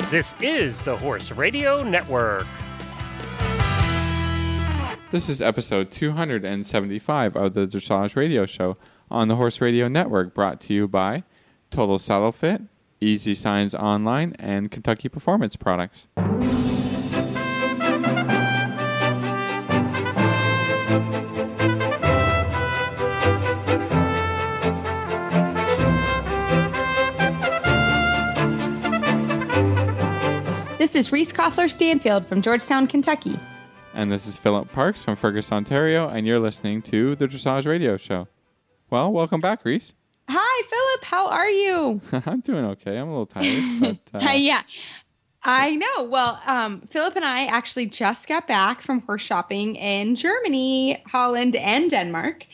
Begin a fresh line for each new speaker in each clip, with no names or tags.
This is the Horse Radio Network.
This is episode 275 of the Dressage Radio Show on the Horse Radio Network, brought to you by Total Saddle Fit, Easy Signs Online, and Kentucky Performance Products.
This is Reese Koffler-Stanfield from Georgetown, Kentucky.
And this is Philip Parks from Fergus, Ontario, and you're listening to the Dressage Radio Show. Well, welcome back, Reese.
Hi, Philip. How are you?
I'm doing okay. I'm a little tired. But,
Yeah, I know. Well, Philip and I actually just got back from horse shopping in Germany, Holland, and Denmark.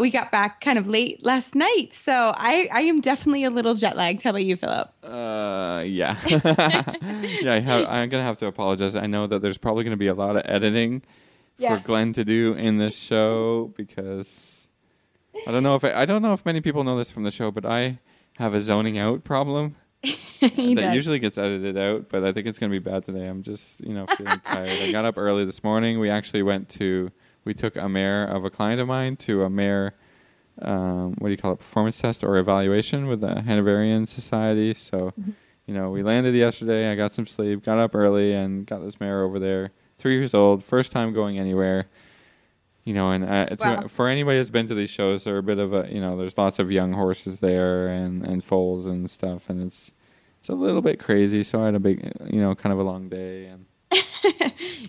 We got back kind of late last night, so I am definitely a little jet lagged. How about you, Philip?
Yeah. I'm going to have to apologize. I know that there's probably going to be a lot of editing for Glenn to do in this show because I don't know if many people know this from the show, but I have a zoning out problem that usually gets edited out, but I think it's going to be bad today. I'm just, feeling tired. I got up early this morning. We actually we took a mare of a client of mine to a mare, performance test or evaluation with the Hanoverian Society. So, we landed yesterday. I got some sleep, got up early, and got this mare over there. 3 years old, first time going anywhere. For anybody that's been to these shows, they're a bit of a, there's lots of young horses there and foals and stuff, and it's a little bit crazy. So I had a big, kind of a long day and.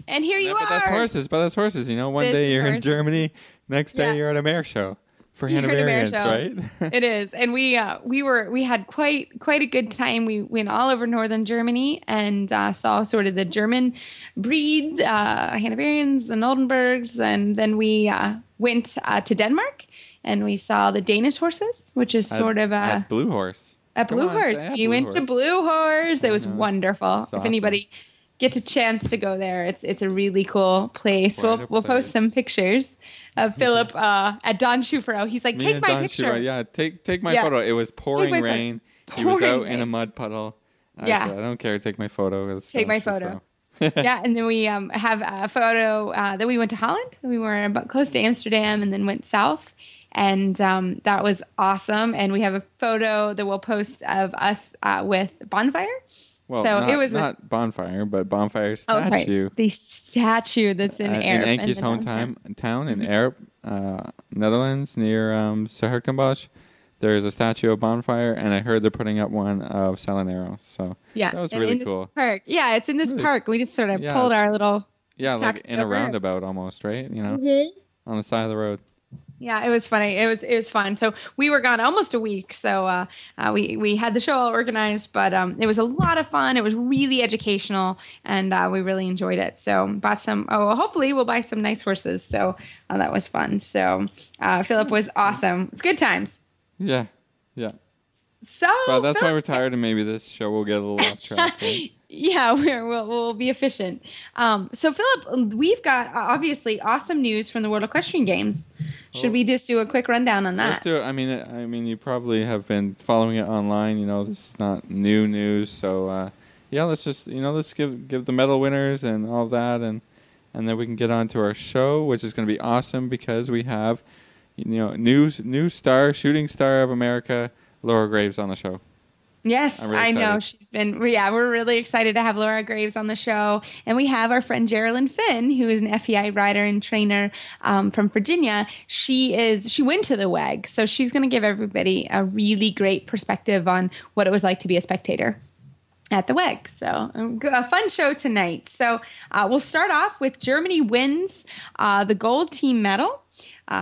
And here you are.
But that's horses. One day you're in Germany, next day you're at a mare show for Hanoverians, right?
It is, and we had quite a good time. We went all over northern Germany and saw sort of the German breed Hanoverians and Oldenburgs, and then we went to Denmark and we saw the Danish horses, which is sort of a
Blue Horse.
We went to Blue Horse. It was wonderful. If anybody get a chance to go there, it's a really cool place. We'll post some pictures of Philip at Don Schufero. He's like, take my picture.
Yeah, take my photo. It was pouring rain. He was out in a mud puddle. I said, I don't care. Take my photo.
Take my photo. Yeah, and then we have a photo that we went to Holland. We were about close to Amsterdam and then went south. And that was awesome. And we have a photo that we'll post of us with Bonfire.
Well,
so it was
not Bonfire, but Bonfire statue.
Oh, sorry. The statue that's in Erp.
In Enki's hometown in Erp, Netherlands, near Serherkenbosch. There's a statue of Bonfire, and I heard they're putting up one of Salinero. So that was really cool.
Park. Yeah, it's in this park. We just sort of pulled our little
like in a roundabout almost, right? On the side of the road.
Yeah, it was funny. It was fun. So we were gone almost a week. So we had the show all organized, but it was a lot of fun. It was really educational, and we really enjoyed it. So bought some. Hopefully we'll buy some nice horses. So that was fun. So Philip was awesome. It was good times.
Yeah.
So
well, that's why we're tired, and maybe this show will get a little off track. Right?
Yeah, we'll be efficient. So, Philip, we've got obviously awesome news from the World Equestrian Games. Should we just do a quick rundown on that?
Let's do it. I mean, you probably have been following it online. This is not new news. So, let's just let's give the medal winners and all that, and then we can get on to our show, which is going to be awesome because we have new shooting star of America, Laura Graves, on the show.
Yes, really I know. She's been, we're really excited to have Laura Graves on the show. And we have our friend Jaralyn Finn, who is an FEI rider and trainer from Virginia. She went to the WEG, so she's going to give everybody a really great perspective on what it was like to be a spectator at the WEG. So a fun show tonight. So we'll start off with Germany wins the gold team medal.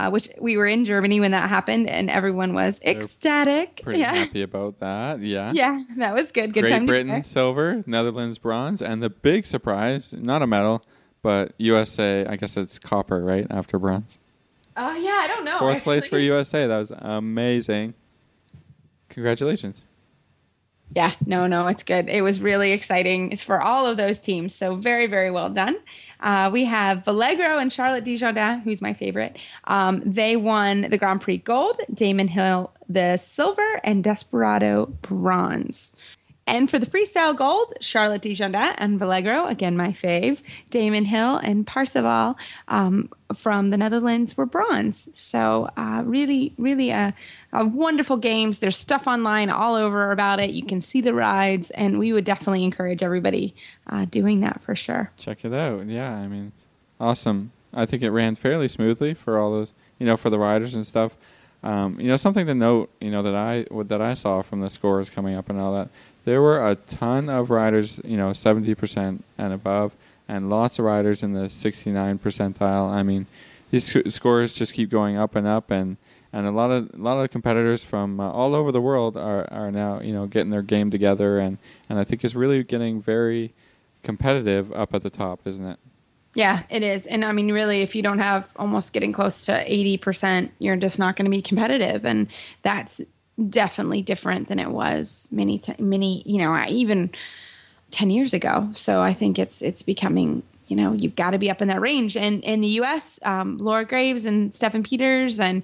Which we were in Germany when that happened, and everyone was ecstatic.
Pretty happy about that, yeah.
Yeah, that was good. Good time.
Great Britain, silver, Netherlands, bronze, and the big surprise, not a medal, but USA, I guess it's copper, right, after bronze?
Oh, yeah, I don't know.
Fourth place for USA. That was amazing. Congratulations.
Yeah, no, it's good. It was really exciting. It's for all of those teams, so very, very well done. We have Vallegro and Charlotte Desjardins, who's my favorite. They won the Grand Prix gold, Damon Hill the silver, and Desperado bronze. And for the freestyle gold, Charlotte DeJonda and Vallegro, again, my fave, Damon Hill and Parseval from the Netherlands were bronze. So really, really a wonderful games. There's stuff online all over about it. You can see the rides, and we would definitely encourage everybody doing that for sure.
Check it out. Yeah, I mean, awesome. I think it ran fairly smoothly for all those, for the riders and stuff. Something to note, that I saw from the scores coming up and all that, there were a ton of riders, 70% and above, and lots of riders in the 69 percentile. I mean, these scores just keep going up and up, and a lot of competitors from all over the world are now, getting their game together, and I think it's really getting very competitive up at the top, isn't it?
Yeah, it is. And I mean, really, if you don't have almost getting close to 80%, you're just not going to be competitive. And that's definitely different than it was many, even 10 years ago. So I think it's becoming, you've got to be up in that range. And in the U.S., Laura Graves and Stefan Peters and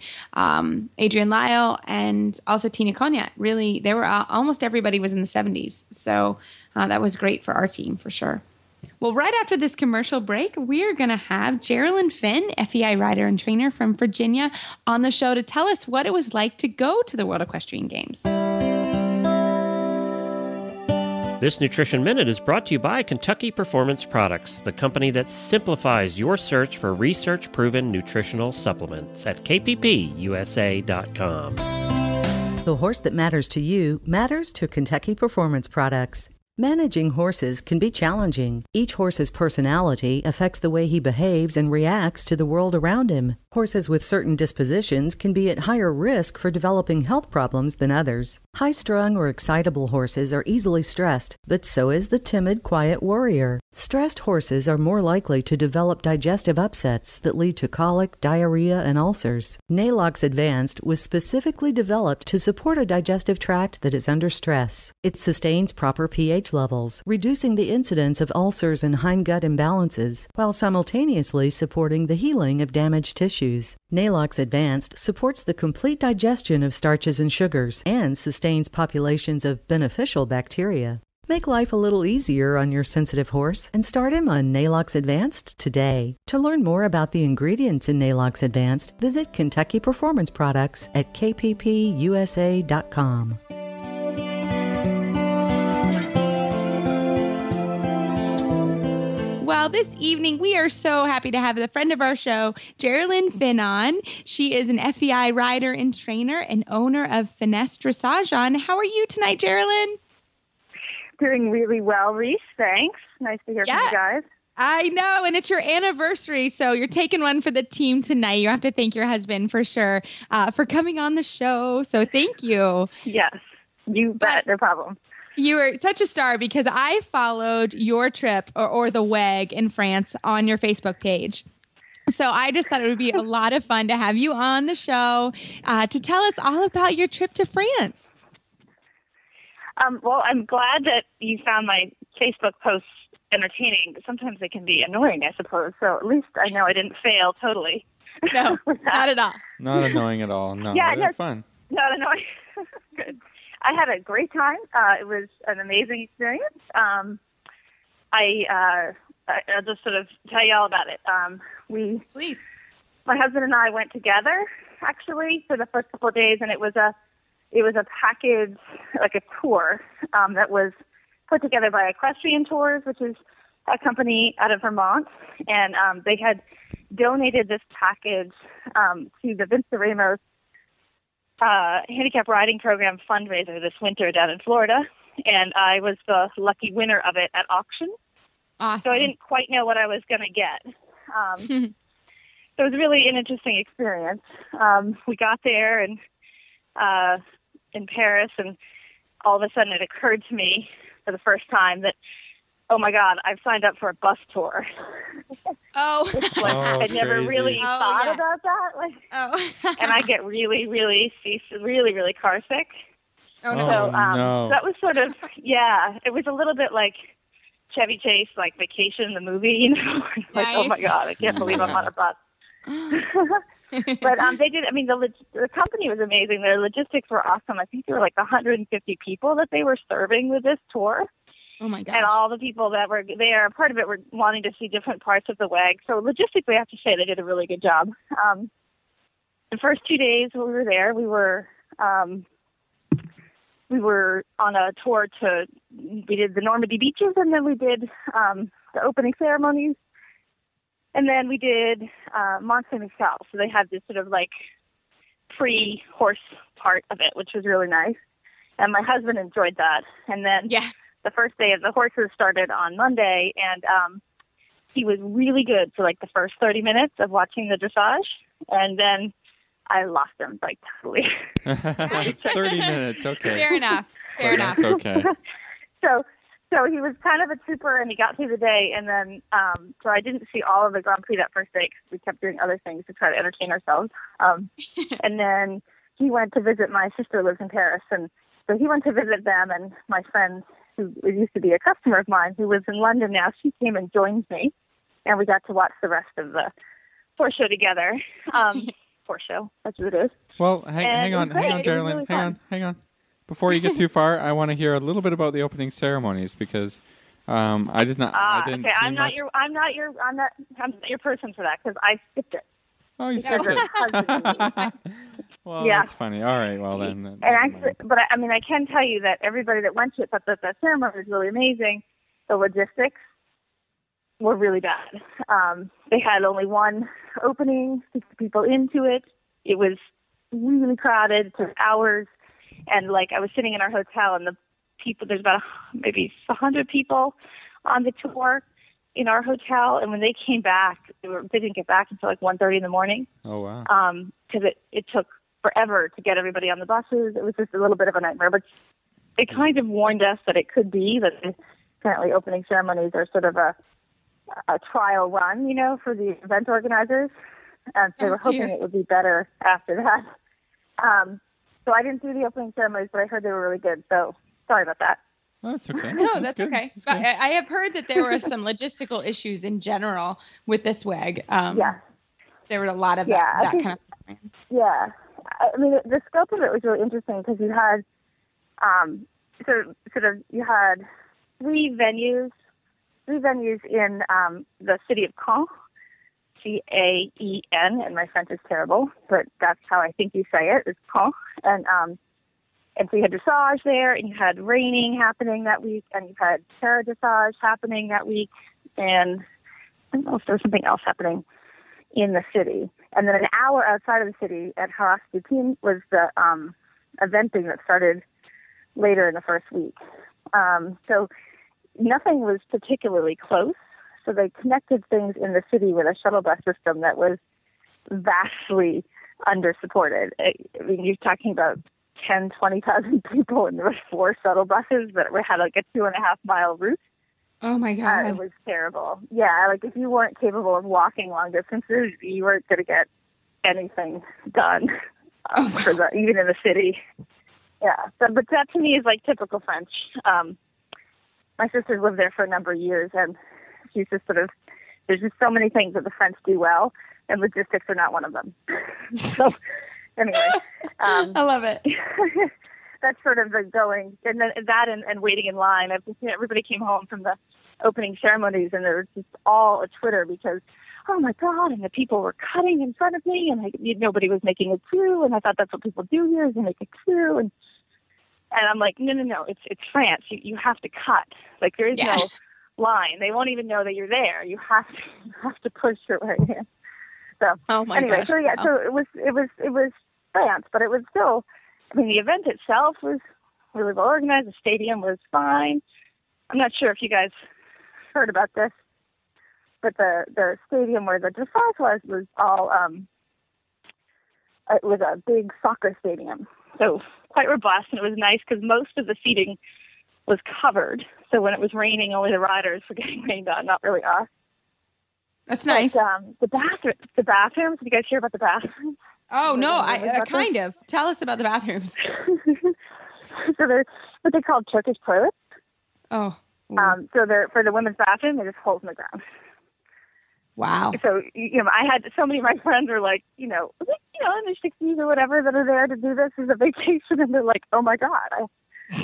Adrian Lyle and also Tina Cognac, really, they were almost everybody was in the 70s. So that was great for our team for sure. Well, right after this commercial break, we're going to have Jaralyn Finn, FEI rider and trainer from Virginia, on the show to tell us what it was like to go to the World Equestrian Games.
This Nutrition Minute is brought to you by Kentucky Performance Products, the company that simplifies your search for research-proven nutritional supplements at kppusa.com.
The horse that matters to you matters to Kentucky Performance Products. Managing horses can be challenging. Each horse's personality affects the way he behaves and reacts to the world around him. Horses with certain dispositions can be at higher risk for developing health problems than others. High-strung or excitable horses are easily stressed, but so is the timid, quiet warrior. Stressed horses are more likely to develop digestive upsets that lead to colic, diarrhea, and ulcers. Nalox Advanced was specifically developed to support a digestive tract that is under stress. It sustains proper pH levels, reducing the incidence of ulcers and hindgut imbalances, while simultaneously supporting the healing of damaged tissues. Nalox Advanced supports the complete digestion of starches and sugars and sustains populations of beneficial bacteria. Make life a little easier on your sensitive horse and start him on Nalox Advanced today. To learn more about the ingredients in Nalox Advanced, visit Kentucky Performance Products at kppusa.com.
Well, this evening, we are so happy to have the friend of our show, Jaralyn Finn, on. She is an FEI rider and trainer and owner of Finesse Dressage on. How are you tonight, Jaralyn?
Doing really well, Reese. Thanks. Nice to hear from you guys.
I know, and it's your anniversary, so you're taking one for the team tonight. You have to thank your husband for sure for coming on the show, so thank you.
Yes, you bet. No problem.
You were such a star because I followed your trip or the WEG in France on your Facebook page. So I just thought it would be a lot of fun to have you on the show to tell us all about your trip to France.
Well, I'm glad that you found my Facebook posts entertaining. Sometimes they can be annoying, I suppose. So at least I know I didn't fail totally.
No, not at all.
Not annoying at all. No,
yeah,
they're fun.
Not annoying. Good. I had a great time. It was an amazing experience. I'll just sort of tell you all about it.
Please.
My husband and I went together actually for the first couple of days, and it was a package, like a tour that was put together by Equestrian Tours, which is a company out of Vermont, and they had donated this package to the Vince Ramos handicap riding program fundraiser this winter down in Florida, and I was the lucky winner of it at auction.
Awesome.
So I didn't quite know what I was going to get. So it was really an interesting experience. We got there and in Paris, and all of a sudden it occurred to me for the first time that, oh my God, I've signed up for a bus tour. I'd never really thought about that. And I get really, really car sick.
Oh, no.
So
no.
that was sort of, it was a little bit like Chevy Chase, like Vacation, the movie, like,
Nice.
Oh my God, I can't believe I'm on a bus. But they did. I mean, the company was amazing. Their logistics were awesome. I think there were like 150 people that they were serving with this tour.
Oh my gosh!
And all the people that were there, part of it were wanting to see different parts of the WEG. So logistically, I have to say they did a really good job. The first 2 days we were there, we were on a tour we did the Normandy beaches, and then we did the opening ceremonies. And then we did Mont Saint Michel. So they had this sort of like pre-horse part of it, which was really nice. And my husband enjoyed that. And then the first day of the horses started on Monday, and he was really good for like the first 30 minutes of watching the dressage. And then I lost him like totally.
30 minutes, okay.
Fair enough.
That's okay.
So he was kind of a trooper, and he got through the day, and then so I didn't see all of the Grand Prix that first day because we kept doing other things to try to entertain ourselves. And then he went to visit, my sister lives in Paris, and so he went to visit them, and my friend, who used to be a customer of mine, who lives in London now, she came and joined me, and we got to watch the rest of the horse show together. Horse show, that's what it is.
Well, hang on, Jaralyn, really hang on. Before you get too far, I want to hear a little bit about the opening ceremonies because I didn't.
Okay, I'm not your person for that because I skipped it.
Oh, you skipped it. Well, that's funny. All right, well then.
And actually, but I mean, I can tell you that everybody that went to it thought that the ceremony was really amazing. The logistics were really bad. They had only one opening to get people into it. It was really crowded. It took hours. And like I was sitting in our hotel, and the people, there's about maybe 100 people on the tour in our hotel. And when they came back, they didn't get back until like 1:30 in the morning.
Oh wow!
Because it took forever to get everybody on the buses. It was just a little bit of a nightmare. But it kind of warned us that it could be that apparently opening ceremonies are sort of a trial run, for the event organizers. And so they were hoping it would be better after that. So I didn't do the opening ceremonies, but I heard they were really good. So sorry about that.
That's okay.
No, that's okay. But I have heard that there were some logistical issues in general with this WEG. There were a lot of that kind of stuff.
Yeah. I mean, the scope of it was really interesting because you had you had three venues in the city of Caen. Caen, and my French is terrible, but that's how I think you say it, is Caen. And so you had dressage there, and you had reining happening that week, and you had para dressage happening that week, and I don't know if there was something else happening in the city. And then an hour outside of the city at Haras Dutin was the eventing that started later in the first week. So nothing was particularly close. So they connected things in the city with a shuttle bus system that was vastly under-supported. I mean, you're talking about 10, 20,000 people, and there were 4 shuttle buses that had like a 2.5-mile route.
Oh my God.
It was terrible. Yeah, like if you weren't capable of walking long distances, you weren't going to get anything done even in the city. Yeah, but that to me is like typical French. My sister's lived there for a number of years, and she's just there's just so many things that the French do well, and logistics are not one of them. So anyway.
I love it.
That's sort of the going, and then that and waiting in line. Everybody came home from the opening ceremonies, and there was just all a Twitter because, oh my God, and the people were cutting in front of me, and nobody was making a queue, and I thought that's what people do here is they make a queue, and I'm like, no, it's France. You have to cut. Like there is no line. They won't even know that you're there. You have to push your way in. So anyway, gosh. So it was France, but it was still. I mean, the event itself was really well organized. The stadium was fine. I'm not sure if you guys heard about this, but the stadium where the dressage was all it was a big soccer stadium, so quite robust, and it was nice because most of the seating was covered. So when it was raining, only the riders were getting rained on, not really us.
That's nice.
But, the bathrooms. Did you guys hear about the bathrooms?
Oh no, I kind of. Tell us about the bathrooms.
So they're what they call Turkish toilets.
Oh.
So they're for the women's bathroom. They're just holes in the ground.
Wow.
So, I had so many of my friends were like, in their 60s or whatever that are there to do this as a vacation. And they're like, oh my God,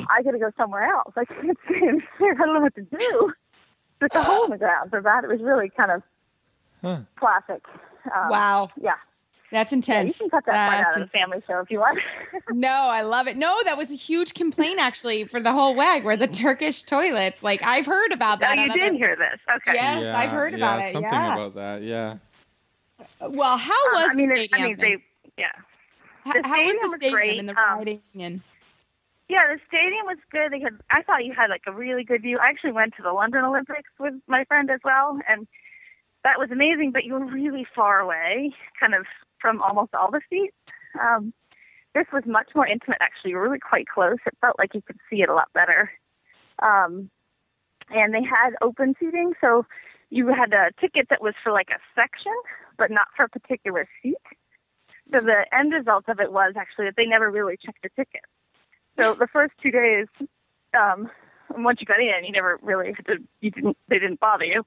I got to go somewhere else. I can't stay in here. I don't know what to do. There's a hole in the ground for that. It was really kind of classic.
Wow.
Yeah.
That's intense.
Yeah, you can cut that part out of the family show if you want.
No, I love it. No, that was a huge complaint actually for the whole WEG, were the Turkish toilets. Like, I've heard about that.
Oh, you did hear this? Okay.
Yes, I've heard about it.
Something about that. Yeah.
Well, how was the stadium?
How
was the stadium
great.
and the riding and?
Yeah, the stadium was good. I thought you had like a really good view. I actually went to the London Olympics with my friend as well, and that was amazing. But you were really far away, kind of from almost all the seats. This was much more intimate, actually. You were really quite close. It felt like you could see it a lot better. And they had open seating, so you had a ticket that was for like a section, but not for a particular seat. So the end result of it was actually that they never really checked the ticket. So the first 2 days, once you got in, you never really they didn't bother you.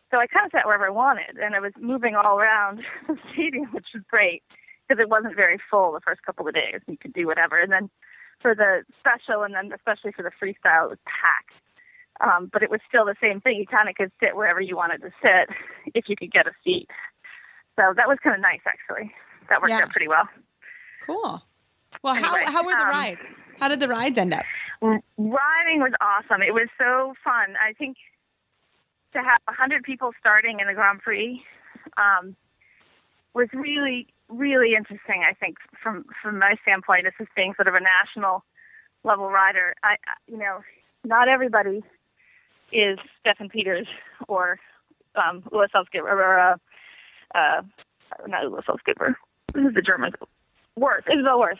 So I kind of sat wherever I wanted, and I was moving all around the stadium, which was great because it wasn't very full the first couple of days. You could do whatever. And then for the special, and then especially for the freestyle, it was packed. But it was still the same thing. You kind of could sit wherever you wanted to sit if you could get a seat. So that was kind of nice, actually. That worked out pretty well.
Cool. Well,
anyway,
how were the rides? How did the rides end up?
Riding was awesome. It was so fun. I think to have 100 people starting in the Grand Prix was really, really interesting, I think, from my standpoint. This is being sort of a national level rider. Not everybody is Stefan Peters or Louis Salzgiver, or not Louis Salzgiver. This is the German. Isabel Worth.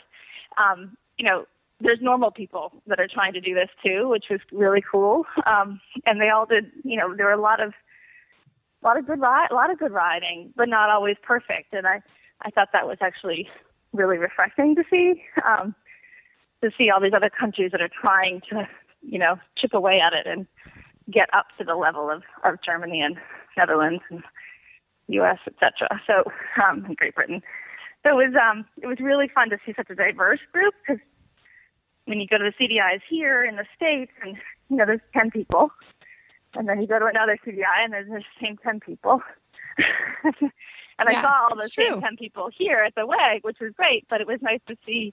There's normal people that are trying to do this too, which was really cool. And they all did. There were a lot of good riding, but not always perfect. And I thought that was actually really refreshing to see all these other countries that are trying to, chip away at it and get up to the level of Germany and Netherlands and U.S., etc. So, and Great Britain. So it was really fun to see such a diverse group, because when you go to the CDIs here in the States, and there's 10 people, and then you go to another CDI and there's the same 10 people. And I saw all those same 10 people here at the WEG, which was great, but it was nice to see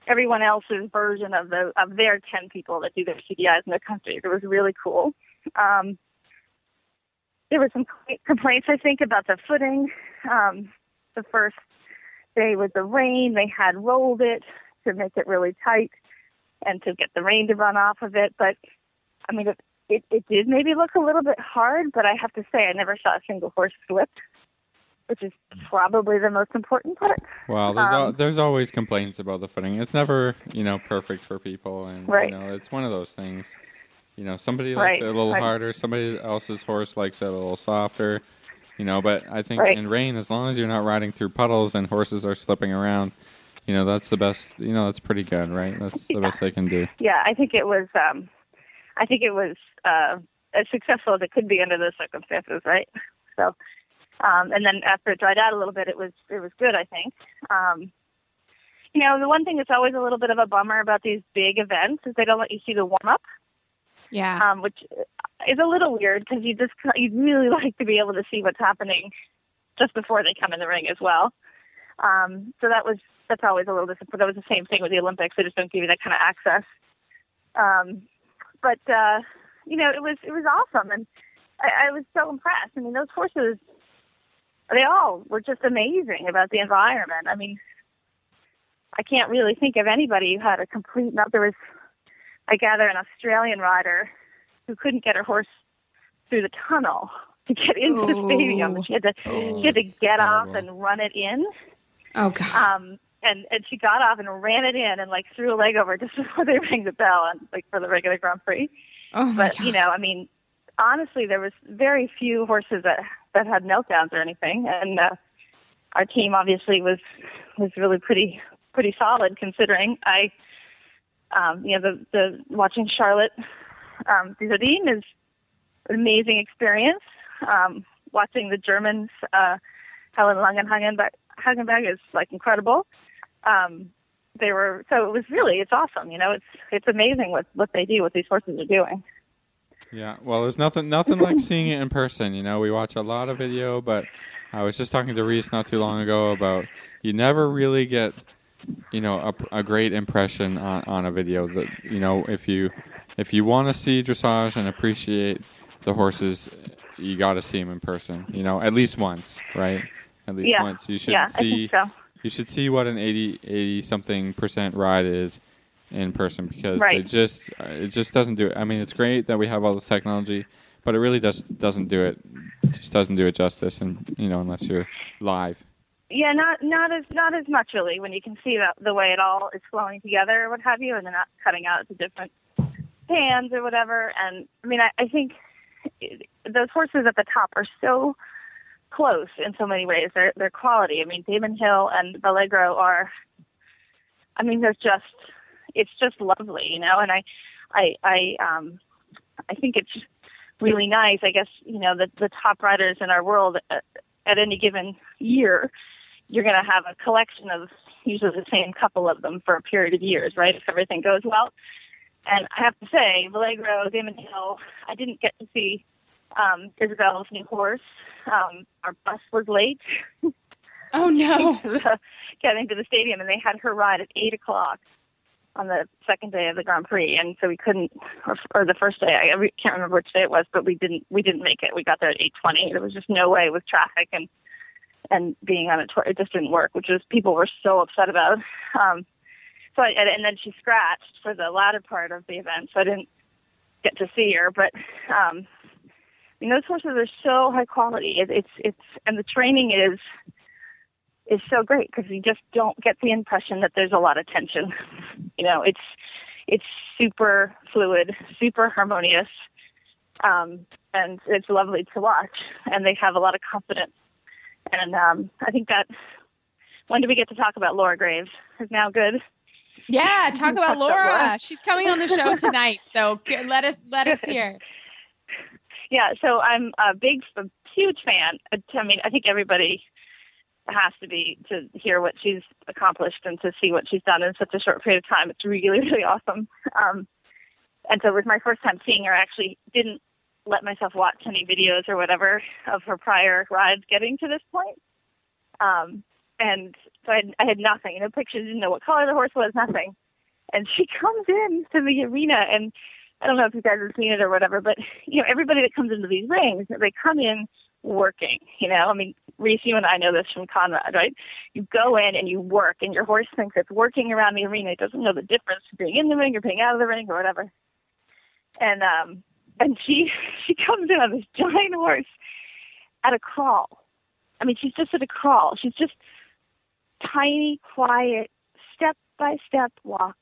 everyone else's version of their 10 people that do their CDIs in their countries. It was really cool. There were some complaints, I think, about the footing. The first day with the rain, they had rolled it to make it really tight and to get the rain to run off of it. But, I mean, it did maybe look a little bit hard, but I have to say I never saw a single horse slip, which is probably the most important part.
Well, there's always complaints about the footing. It's never, perfect for people. And, it's one of those things. Somebody likes it a little harder. Somebody else's horse likes it a little softer. But I think in rain, as long as you're not riding through puddles and horses are slipping around, that's the best. That's pretty good, right? That's the best they can do.
Yeah, I think it was. As successful as it could be under those circumstances, right? So, and then after it dried out a little bit, it was good, I think. The one thing that's always a little bit of a bummer about these big events is they don't let you see the warm up.
Yeah.
Which is a little weird, because you'd really like to be able to see what's happening just before they come in the ring as well. So that's always a little disappointing. That was the same thing with the Olympics. They just don't give you that kind of access. But it was awesome, and I was so impressed. I mean, those horses, they all were just amazing about the environment. I mean, I can't really think of anybody who had a complete. There was, I gather, an Australian rider who couldn't get her horse through the tunnel to get into the stadium. She had to get off and run it in.
Oh God.
And she got off and ran it in and threw a leg over just before they rang the bell for the regular Grand Prix.
Oh my God.
I mean, honestly, there was very few horses that had meltdowns or anything, and our team obviously was really pretty solid, considering. The watching Charlotte Dujardin is an amazing experience. watching the Germans, Helen Langenhagenberg is like incredible. It's awesome. It's amazing what they do, what these horses are doing.
Yeah, well, there's nothing like seeing it in person. We watch a lot of video, but I was just talking to Reese not too long ago about you never really get, a great impression on a video. That if you want to see dressage and appreciate the horses, you got to see them in person. At least once, right? At least once. You should see. I think so. You should see what an 80-something% ride is in person, because it just doesn't do it. I mean, it's great that we have all this technology, but it really doesn't do it justice, and unless you're live.
Yeah, not as much really, when you can see the way it all is flowing together or what have you, and they're not cutting out the different pans or whatever. And I mean, I think those horses at the top are so close in so many ways. Their quality. I mean, Damon Hill and Allegro are. I mean, it's just lovely, And I think it's really nice. I guess the top riders in our world at any given year, you're going to have a collection of usually the same couple of them for a period of years, right? If everything goes well. And I have to say, Allegro, Damon Hill, I didn't get to see Isabel's new horse. Our bus was late.
Oh, no.
Getting to the stadium, and they had her ride at 8 o'clock on the second day of the Grand Prix, and so we couldn't, or the first day, I can't remember which day it was, but we didn't make it. We got there at 8:20. There was just no way with traffic and being on a tour. It just didn't work, which is people were so upset about. And then she scratched for the latter part of the event, so I didn't get to see her. But those horses are so high quality. It's and the training is so great, because you just don't get the impression that there's a lot of tension. It's super fluid, super harmonious, and it's lovely to watch. And they have a lot of confidence. And I think that, when do we get to talk about Laura Graves? Is now good?
Yeah, talk about Laura. She's coming on the show tonight, so let us hear.
Yeah, so I'm a huge fan. I mean, I think everybody has to be, to hear what she's accomplished and to see what she's done in such a short period of time. It's really, really awesome. And so it was my first time seeing her. I actually didn't let myself watch any videos or whatever of her prior rides getting to this point. And so I had nothing, pictures, didn't know what color the horse was, nothing. And she comes in to the arena, and I don't know if you guys have seen it or whatever, but, everybody that comes into these rings, they come in working, I mean, Reese, you and I know this from Conrad, right? You go in and you work, and your horse thinks it's working around the arena. It doesn't know the difference between being in the ring or being out of the ring or whatever. And she comes in on this giant horse at a crawl. I mean, she's just at a crawl. She's just tiny, quiet, step-by-step walk.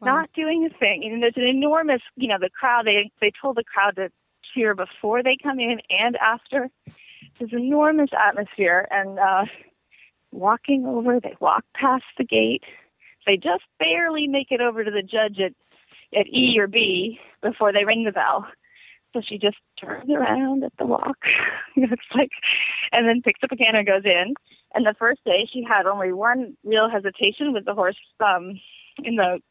Wow. Not doing a thing. And there's an enormous, the crowd, they told the crowd to cheer before they come in and after. There's enormous atmosphere, and walking over, they walk past the gate. They just barely make it over to the judge at E or B before they ring the bell. So she just turns around at the walk. It's like, and then picks up a can and goes in. And the first day she had only one real hesitation with the horse in the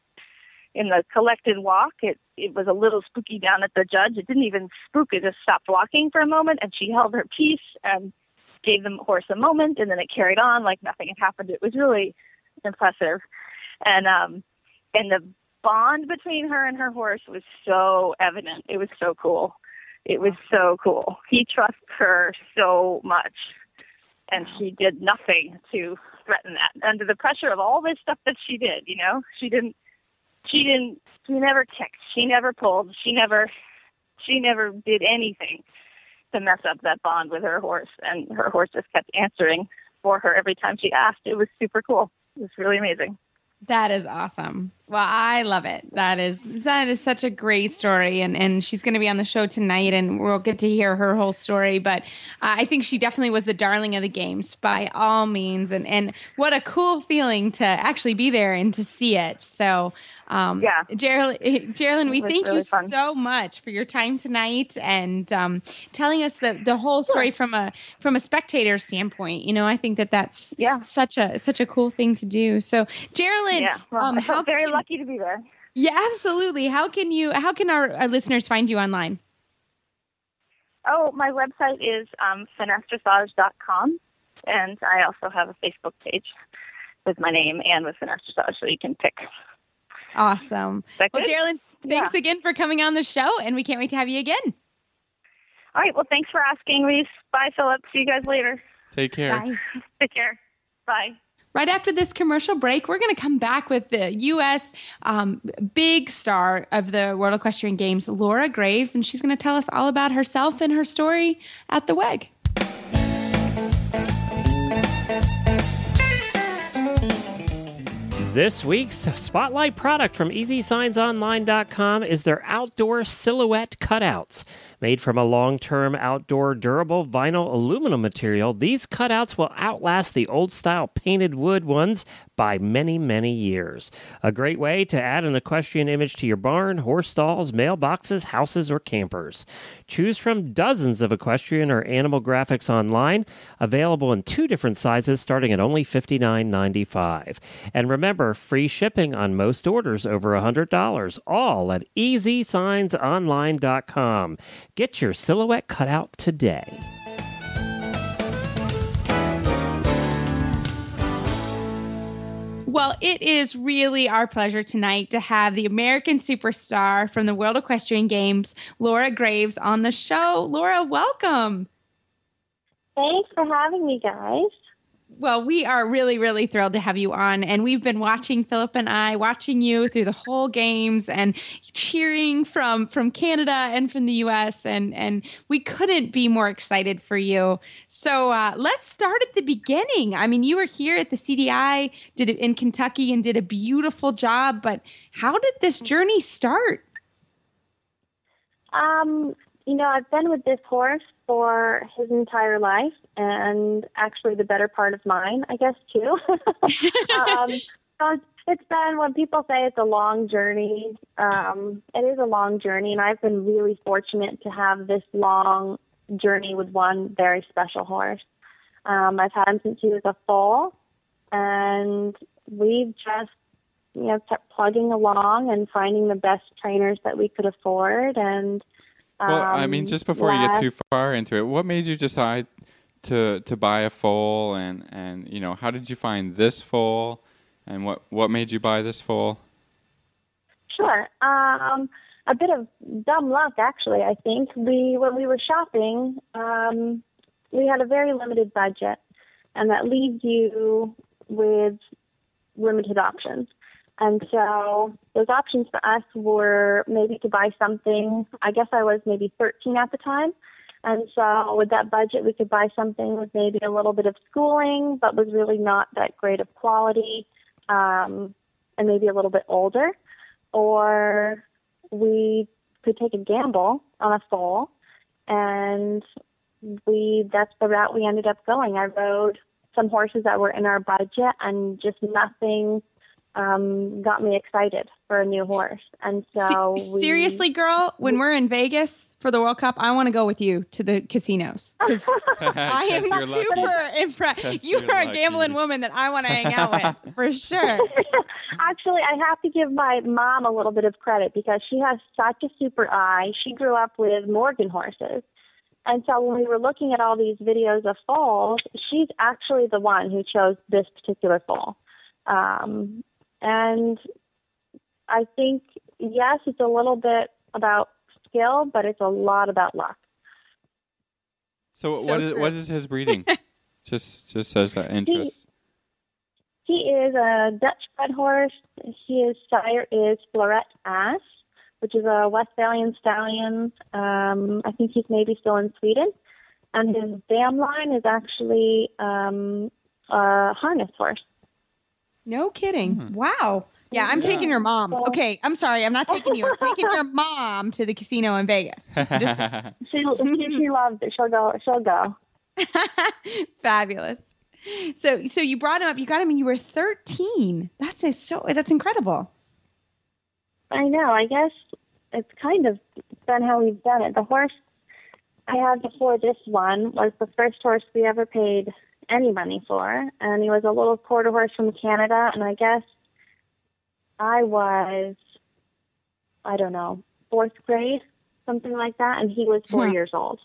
collected walk. It was a little spooky down at the judge. It didn't even spook. It just stopped walking for a moment, and she held her peace and gave the horse a moment, and then it carried on like nothing had happened. It was really impressive. And the bond between her and her horse was so evident. It was so cool. It was so cool. He trusts her so much, and she did nothing to threaten that. Under the pressure of all this stuff that she did, she never kicked, she never pulled, she never did anything to mess up that bond with her horse, and her horse just kept answering for her every time she asked. It was super cool. It was really amazing.
That is awesome. Well, I love it. That is such a great story, and she's going to be on the show tonight, and we'll get to hear her whole story. But I think she definitely was the darling of the games by all means, and what a cool feeling to actually be there and to see it. So, Jaralyn, we thank you so much for your time tonight and telling us the whole story from a spectator standpoint. You know, I think that's such a cool thing to do. So, Jaralyn,
I felt very lucky to be there.
Yeah, absolutely. How can our listeners find you online?
Oh, my website is finessedressage.com, and I also have a Facebook page with my name and with Finesse Dressage, so you can pick.
Awesome. Well, Jaralyn, thanks again for coming on the show, and we can't wait to have you again.
All right. Well, thanks for asking, Reese. Bye, Philip. See you guys later.
Take care.
Bye.
Take care. Bye.
Right after this commercial break, we're going to come back with the U.S. Big star of the World Equestrian Games, Laura Graves, and she's going to tell us all about herself and her story at the WEG.
This week's spotlight product from EasySignsOnline.com is their outdoor silhouette cutouts. Made from a long-term outdoor durable vinyl aluminum material, these cutouts will outlast the old-style painted wood ones by many, many years. A great way to add an equestrian image to your barn, horse stalls, mailboxes, houses, or campers. Choose from dozens of equestrian or animal graphics online, available in 2 different sizes starting at only $59.95. And remember, free shipping on most orders over $100, all at EasySignsOnline.com. Get your silhouette cutout today.
Well, it is really our pleasure tonight to have the American superstar from the World Equestrian Games, Laura Graves, on the show. Laura, welcome.
Thanks for having me, guys.
Well, we are really, really thrilled to have you on. And we've been watching, Philip and I, watching you through the whole games and cheering from Canada and from the U.S. And we couldn't be more excited for you. So let's start at the beginning. I mean, you were here at the CDI in Kentucky and did a beautiful job. But how did this journey start?
I've been with this horse for his entire life, and actually the better part of mine, I guess, too. So it's been, when people say it's a long journey, it is a long journey, and I've been really fortunate to have this long journey with one very special horse. I've had him since he was a foal, and we've just, kept plugging along and finding the best trainers that we could afford, and
well, I mean, just before you get too far into it, what made you decide to buy a foal, and how did you find this foal, and what made you buy this foal?
Sure. A bit of dumb luck, actually, I think. When we were shopping, we had a very limited budget, and that leaves you with limited options. And so those options for us were maybe to buy something. I guess I was maybe 13 at the time. And so with that budget, we could buy something with maybe a little bit of schooling, but was really not that great of quality, and maybe a little bit older. Or we could take a gamble on a foal, and that's the route we ended up going. I rode some horses that were in our budget, and just nothing got me excited for a new horse. And so
seriously, girl, when we're in Vegas for the World Cup, I want to go with you to the casinos, because I am super impressed. You are a gambling woman that I want to hang out with for sure.
Actually, I have to give my mom a little bit of credit, because she has such a super eye. She grew up with Morgan horses. And so when we were looking at all these videos of foals, she's actually the one who chose this particular foal. And I think, yes, it's a little bit about skill, but it's a lot about luck.
So what is his breeding? just as an interest.
He is a Dutch bred horse. His sire is Floret Ass, which is a Westphalian stallion. I think he's maybe still in Sweden. And his dam line is actually a harness horse.
No kidding. Mm-hmm. Wow. Yeah, I'm taking your mom. Okay, I'm sorry. I'm not taking you. I'm taking your mom to the casino in Vegas.
She loves it. She'll go.
Fabulous. So you brought him up. You got him when you were 13. That's incredible.
I know. I guess it's kind of been how we've done it. The horse I had before this one was the first horse we ever paid any money for, and he was a little quarter horse from Canada, and I guess I was, I don't know, 4th grade, something like that, and he was 4 years old.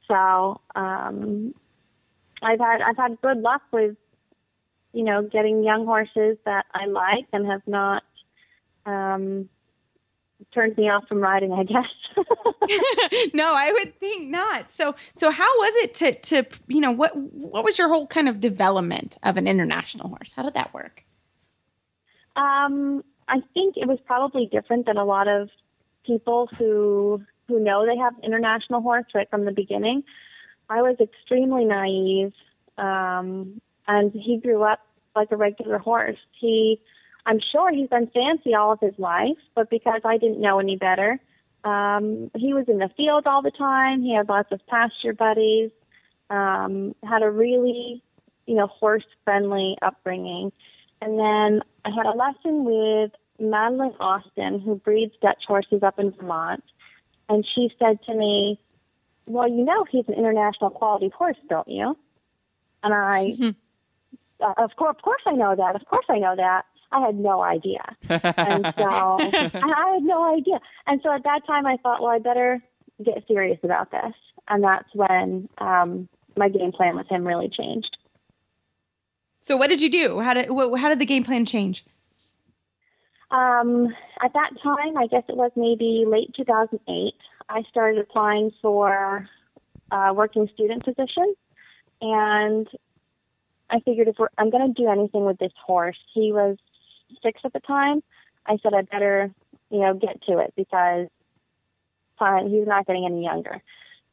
So I've had good luck with, getting young horses that I like and have not turned me off from riding, I guess.
No, I would think not. So how was it to what was your whole kind of development of an international horse? How did that work?
I think it was probably different than a lot of people who know they have international horse right from the beginning. I was extremely naive, and he grew up like a regular horse. I'm sure he's been fancy all of his life, but because I didn't know any better, he was in the field all the time. He had lots of pasture buddies, had a really, horse-friendly upbringing. And then I had a lesson with Madeline Austin, who breeds Dutch horses up in Vermont. And she said to me, well, he's an international quality horse, don't you? And I, of course I know that. Of course I know that. I had no idea. And so I had no idea. And so at that time I thought, well, I better get serious about this. And that's when my game plan with him really changed.
So what did you do? How did the game plan change?
At that time, I guess it was maybe late 2008, I started applying for a working student position. And I figured I'm going to do anything with this horse. He was 6 at the time. I said I better, get to it because he's not getting any younger.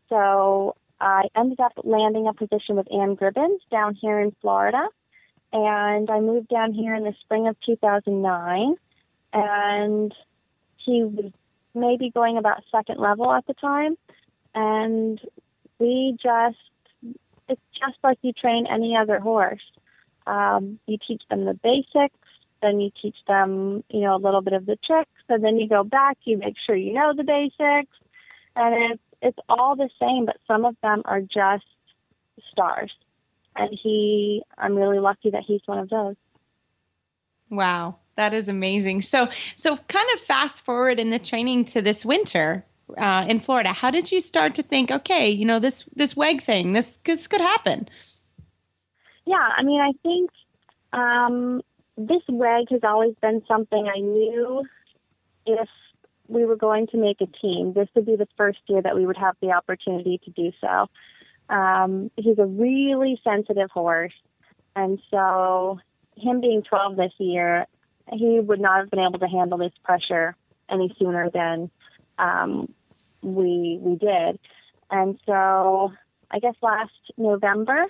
So I ended up landing a position with Ann Gribbins down here in Florida. And I moved down here in the spring of 2009. And he was maybe going about 2nd level at the time. And it's just like you train any other horse. You teach them the basics, then you teach them, a little bit of the tricks, and then you go back, you make sure you know the basics, and it's all the same, but some of them are just stars. And I'm really lucky that he's one of those. Wow,
that is amazing. So kind of fast forward in the training to this winter in Florida. How did you start to think, okay, this WEG thing, this could happen?
Yeah, I mean, I think this WEG has always been something I knew if we were going to make a team, this would be the first year that we would have the opportunity to do so. He's a really sensitive horse, and so him being 12 this year, he would not have been able to handle this pressure any sooner than we did. And so I guess last November,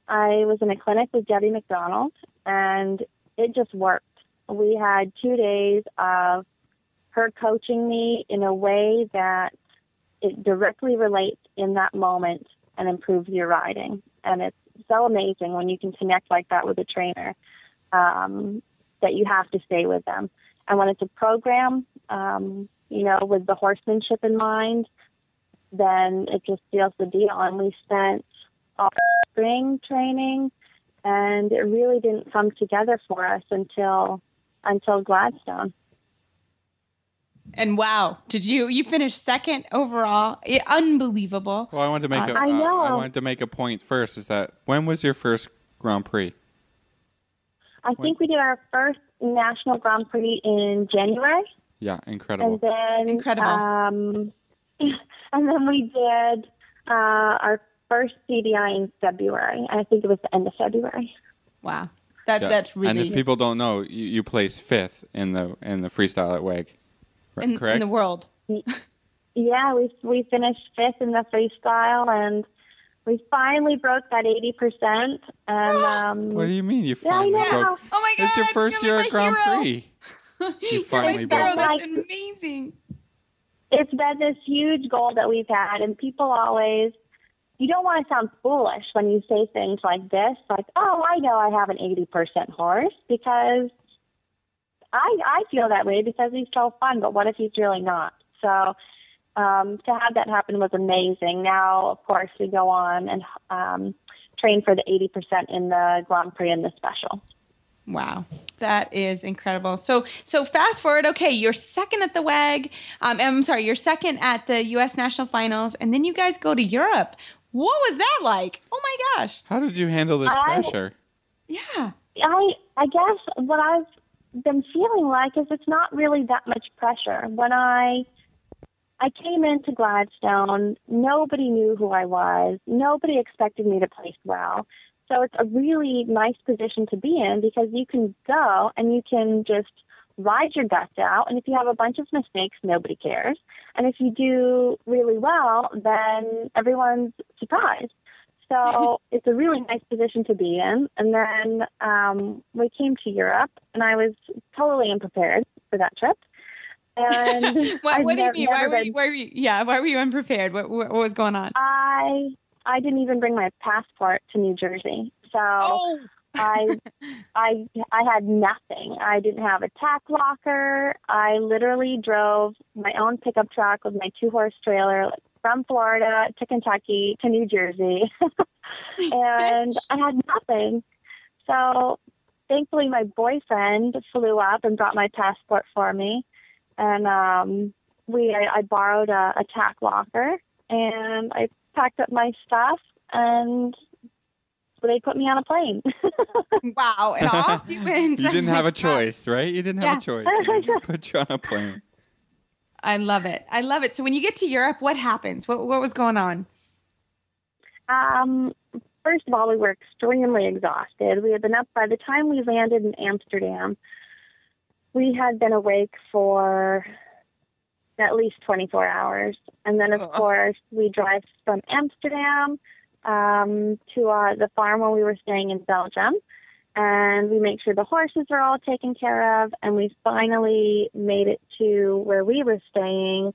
I was in a clinic with Debbie McDonald, and it just worked. We had 2 days of her coaching me in a way that it directly relates in that moment and improves your riding. And it's so amazing when you can connect like that with a trainer, that you have to stay with them. And when it's a program, with the horsemanship in mind, then it just seals the deal. And we spent all spring training, and it really didn't come together for us until Gladstone.
And wow, did you finish 2nd overall? Unbelievable.
Well, I wanted to make a point first. Is that when was your first Grand Prix?
I think we did our first National Grand Prix in January.
Yeah, incredible.
And then and then we did our first CDI in February. I think it was the end of February.
Wow, that's really.
And if people don't know, you placed 5th in the freestyle at WEG. Correct?
In the world.
Yeah, we finished 5th in the freestyle, and we finally broke that 80%. And
what do you mean you finally broke?
Oh my God!
It's your first year at Grand Prix. You finally broke it.
That's amazing.
It's been this huge goal that we've had, and people always, you don't want to sound foolish when you say things like this, like, oh, I know I have an 80% horse, because I feel that way because he's so fun, but what if he's really not? So to have that happen was amazing. Now, of course, we go on and train for the 80% in the Grand Prix and the Special.
Wow. That is incredible. So fast forward. Okay. You're second at the WEG. You're second at the U.S. National Finals. And then you guys go to Europe. What was that like? Oh my gosh.
How did you handle this pressure?
Yeah.
I guess what I've been feeling like is it's not really that much pressure. When I came into Gladstone, nobody knew who I was. Nobody expected me to place well. So it's a really nice position to be in because you can go and you can just ride your guts out. And if you have a bunch of mistakes, nobody cares. And if you do really well, then everyone's surprised. So it's a really nice position to be in. And then we came to Europe, and I was totally unprepared for that trip. And
what do you mean? Why were you unprepared? What was going on?
I didn't even bring my passport to New Jersey. So I had nothing. I didn't have a tack locker. I literally drove my own pickup truck with my 2-horse trailer from Florida to Kentucky to New Jersey. And I had nothing. So thankfully my boyfriend flew up and brought my passport for me. And I borrowed a tack locker, and I packed up my stuff, and they put me on a plane.
Wow. And off you went.
You didn't have a choice, right? You didn't have a choice. They just put you on a plane.
I love it. So when you get to Europe, what happens? What was going on?
First of all, we were extremely exhausted. We had been up by the time we landed in Amsterdam. We had been awake for at least 24 hours. And then, of course, we drive from Amsterdam to the farm where we were staying in Belgium. And we make sure the horses are all taken care of. And we finally made it to where we were staying,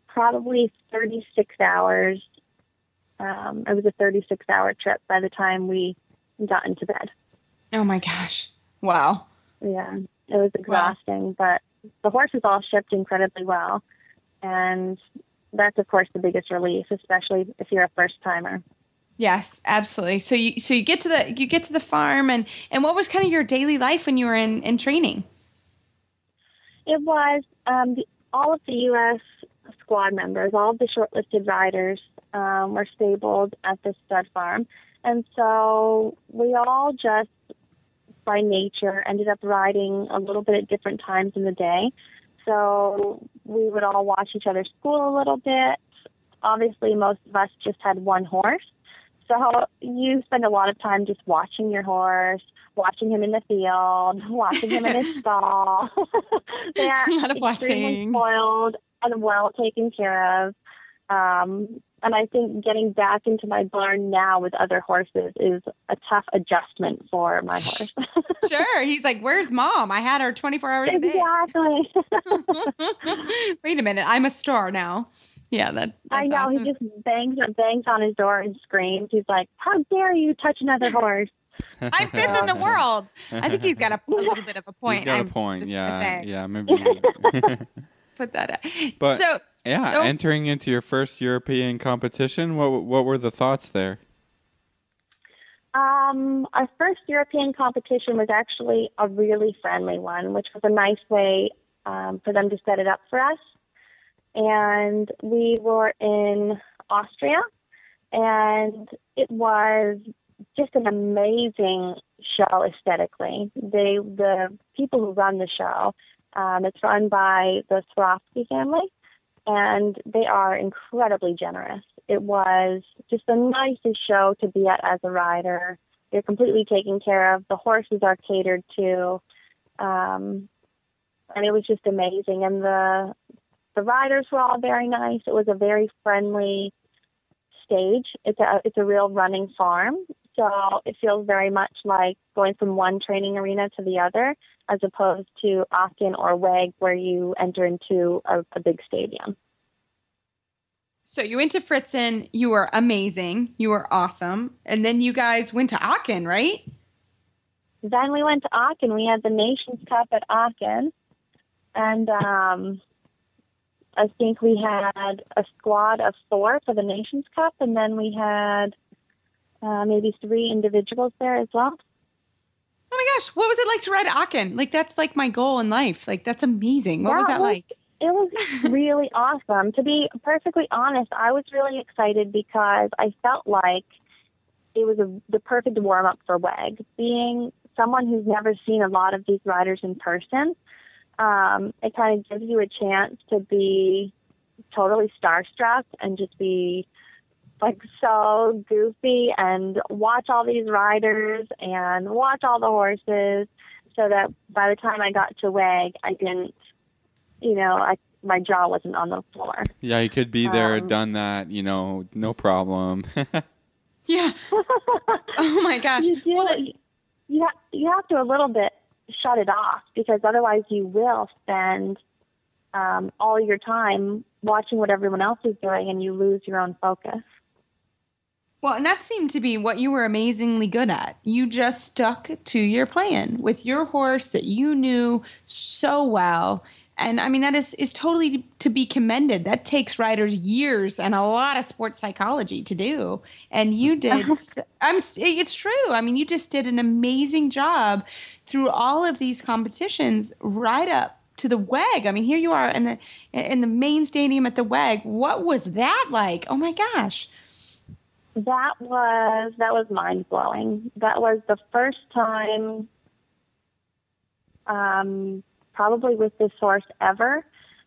probably 36 hours. It was a 36-hour trip by the time we got into bed.
Oh, my gosh. Wow.
Yeah, it was exhausting. Wow. But the horses all shipped incredibly well. And that's, of course, the biggest relief, especially if you're a first-timer.
Yes, absolutely. So you get to the farm, and what was kind of your daily life when you were in training?
It was all of the U.S. squad members, all of the shortlisted riders were stabled at the stud farm, and so we all just by nature ended up riding a little bit at different times in the day. So we would all watch each other's school a little bit. Obviously, most of us just had one horse. So you spend a lot of time just watching your horse, watching him in the field, watching him in his stall. They are extremely spoiled and well taken care of. And I think getting back into my barn now with other horses is a tough adjustment for my horse.
Sure. He's like, where's Mom? I had her 24 hours a day.
Exactly.
Wait a minute. I'm a star now. Yeah, that's
I know.
Awesome.
He just bangs on his door and screams. He's like, how dare you touch another horse?
I'm fifth in the world. I think he's got a little bit of a point.
He's got a point. Yeah, maybe.
Put that out.
But entering into your first European competition, what were the thoughts there?
Our first European competition was actually a really friendly one, which was a nice way for them to set it up for us. And we were in Austria, and it was just an amazing show aesthetically. The people who run the show, it's run by the Swarovski family, and they are incredibly generous. It was just the nicest show to be at as a rider. You're completely taken care of. The horses are catered to, and it was just amazing. And the riders were all very nice. It was a very friendly stage. It's a real running farm, So it feels very much like going from one training arena to the other, as opposed to Aachen or WEG, where you enter into a big stadium.
So you went to Fritzen. You were amazing. You were awesome. And then you guys went to Aachen, right?
Then we went to Aachen. We had the Nations Cup at Aachen. And I think we had a squad of 4 for the Nations Cup. And then we had maybe 3 individuals there as well.
Oh my gosh. What was it like to ride Aachen? Like, that's like my goal in life. Like, that's amazing. What was that like?
It was really awesome. To be perfectly honest, I was really excited because I felt like it was the perfect warm-up for WEG. Being someone who's never seen a lot of these riders in person, it kind of gives you a chance to be totally starstruck and just be like so goofy and watch all these riders and watch all the horses, so that by the time I got to WEG, I didn't, my jaw wasn't on the floor.
Yeah, you could be there, done that, no problem.
Yeah. Oh my gosh.
You have to a little bit shut it off, because otherwise you will spend all your time watching what everyone else is doing and you lose your own focus.
Well, and that seemed to be what you were amazingly good at. You just stuck to your plan with your horse that you knew so well. And I mean, that is totally to be commended. That takes riders years and a lot of sports psychology to do. And you did. It's true. I mean, you just did an amazing job through all of these competitions right up to the WEG. I mean, here you are in the main stadium at the WEG. What was that like? Oh my gosh.
That was mind blowing. That was the first time, probably with this horse ever,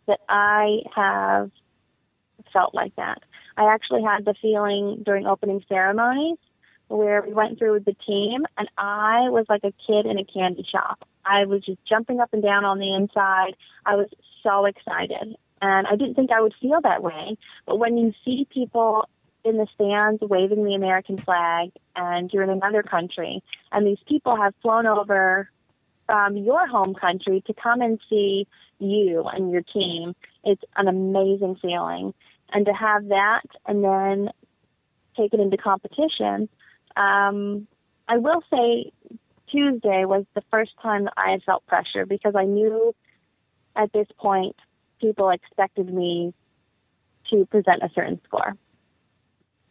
that I have felt like that. I actually had the feeling during opening ceremonies where we went through with the team, and I was like a kid in a candy shop. I was just jumping up and down on the inside. I was so excited, and I didn't think I would feel that way. But when you see people in the stands waving the American flag, and you're in another country, and these people have flown over from your home country to come and see you and your team, it's an amazing feeling. And to have that and then take it into competition, I will say Tuesday was the first time that I had felt pressure, because I knew at this point people expected me to present a certain score.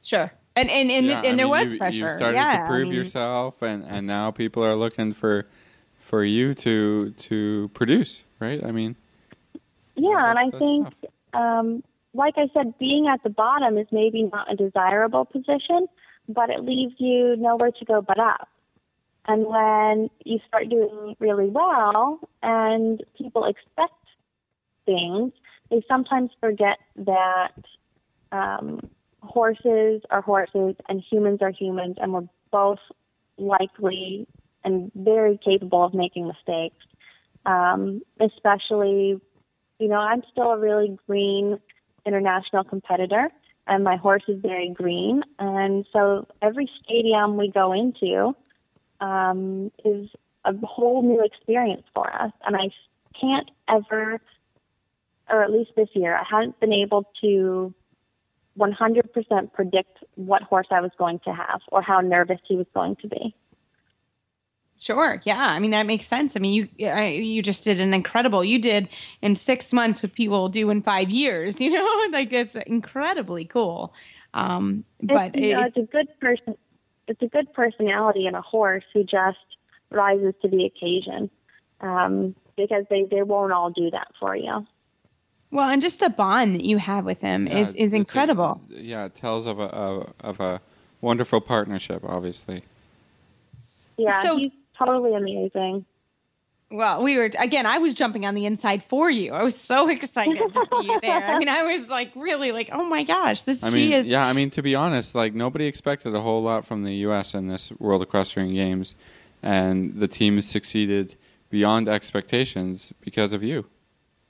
Sure. And there was pressure.
You started to prove yourself, and now people are looking for you to produce, right? I mean,
yeah, and I think, like I said, being at the bottom is maybe not a desirable position, but it leaves you nowhere to go but up. And when you start doing really well and people expect things, they sometimes forget that horses are horses and humans are humans, and we're both likely and very capable of making mistakes. Especially, I'm still a really green international competitor, and my horse is very green. And so every stadium we go into is a whole new experience for us. And I can't ever, or at least this year, I haven't been able to 100% predict what horse I was going to have or how nervous he was going to be.
Sure. Yeah. I mean, that makes sense. I mean, you just did an incredible, you did in 6 months what people do in 5 years, like it's incredibly cool. But
it's a good person. It's a good personality in a horse who just rises to the occasion, because they won't all do that for you.
Well, and just the bond that you have with him is incredible.
It tells of a wonderful partnership, obviously.
Yeah, so, he's totally amazing.
Well, I was jumping on the inside for you. I was so excited to see you there. I mean, I was like, really like, oh my gosh, she is.
Yeah, I mean, to be honest, like nobody expected a whole lot from the U.S. in this World Equestrian Games, and the team succeeded beyond expectations because of you.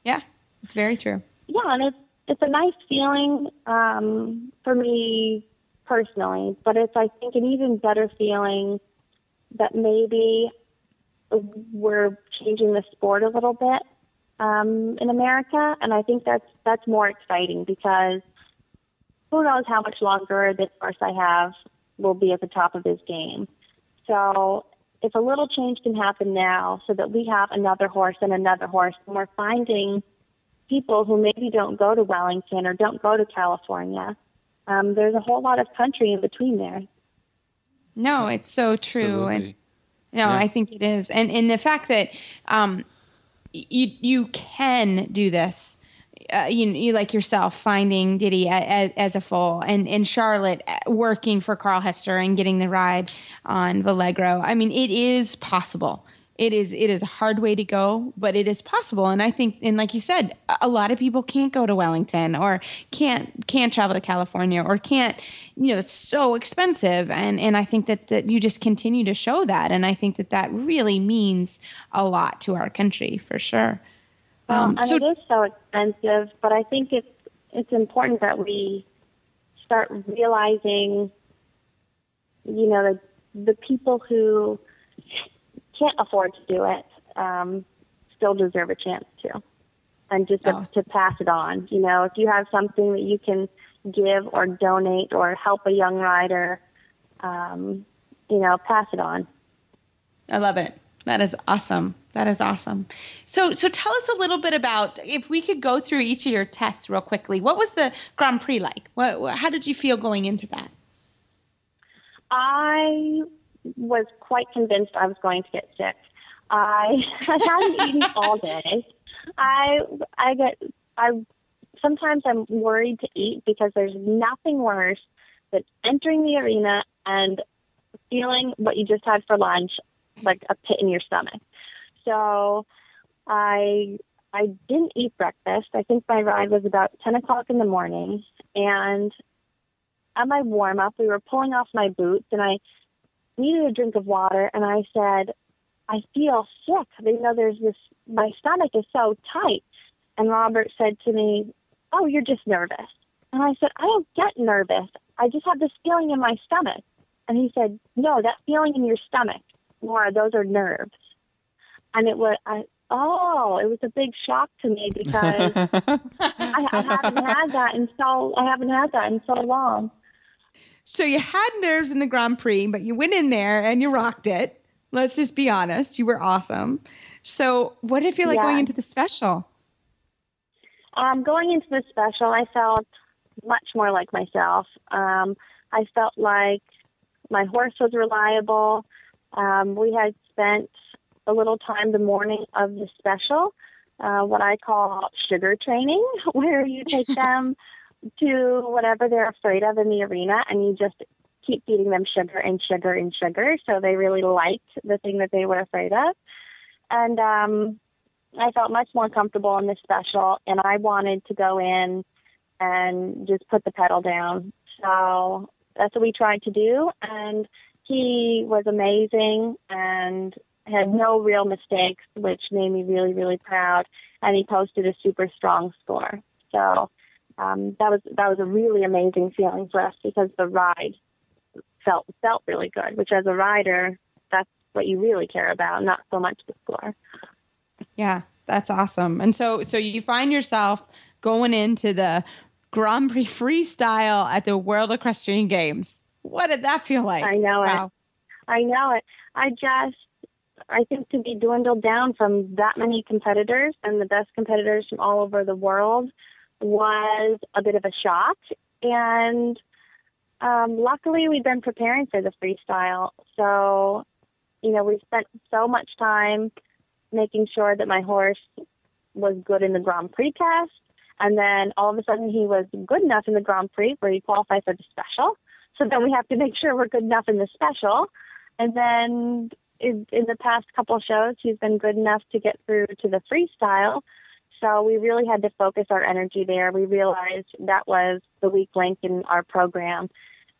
Yeah, it's very true.
Yeah, and it's a nice feeling for me personally, but it's, I think, an even better feeling that maybe we're changing the sport a little bit in America, and I think that's more exciting because who knows how much longer this horse I have will be at the top of his game. So if a little change can happen now so that we have another horse and another horse, and we're finding people who maybe don't go to Wellington or don't go to California, there's a whole lot of country in between there.
No, it's so true.
Absolutely.
And no, yeah. I think it is. And the fact that you can do this, you like yourself finding Diddy as a foal, and Charlotte working for Carl Hester and getting the ride on Valegro. I mean, it is possible. It is a hard way to go, but it is possible. And I think, and like you said, a lot of people can't go to Wellington or can't travel to California or can't, it's so expensive. And I think that you just continue to show that. And I think that really means a lot to our country for sure.
And it is so expensive, but I think it's important that we start realizing, the people who can't afford to do it still deserve a chance to, and just to pass it on. If you have something that you can give or donate or help a young rider, pass it on.
I love it. That is awesome. That is awesome. So tell us a little bit about, if we could go through each of your tests real quickly. What was the Grand Prix like? How did you feel going into that?
I was quite convinced I was going to get sick. I hadn't eaten all day. Sometimes I'm worried to eat because there's nothing worse than entering the arena and feeling what you just had for lunch, like a pit in your stomach. So I didn't eat breakfast. I think my ride was about 10 o'clock in the morning. And at my warm-up, we were pulling off my boots, and I needed a drink of water. And I said, I feel sick. There's this, my stomach is so tight. And Robert said to me, oh, you're just nervous. And I said, I don't get nervous. I just have this feeling in my stomach. And he said, no, that feeling in your stomach, Laura, those are nerves. And it was a big shock to me because I haven't had that in so long.
So you had nerves in the Grand Prix, but you went in there and you rocked it. Let's just be honest. You were awesome. So what did it feel like going into the special?
Going into the special, I felt much more like myself. I felt like my horse was reliable. We had spent a little time the morning of the special, what I call sugar training, where you take them to whatever they're afraid of in the arena, and you just keep feeding them sugar and sugar and sugar. So they really liked the thing that they were afraid of. And I felt much more comfortable in this special, and I wanted to go in and just put the pedal down. So that's what we tried to do. And he was amazing and had no real mistakes, which made me really, really proud. And he posted a super strong score. So that was a really amazing feeling for us because the ride felt really good, which as a rider, that's what you really care about, not so much the score.
Yeah, that's awesome. And so you find yourself going into the Grand Prix freestyle at the World Equestrian Games. What did that feel like?
I know it. I know it. I think to be dwindled down from that many competitors and the best competitors from all over the world was a bit of a shock. And luckily we'd been preparing for the freestyle. So, we spent so much time making sure that my horse was good in the Grand Prix test. And then all of a sudden he was good enough in the Grand Prix where he qualified for the special. So then we have to make sure we're good enough in the special. And then in the past couple shows, he's been good enough to get through to the freestyle. So we really had to focus our energy there. We realized that was the weak link in our program.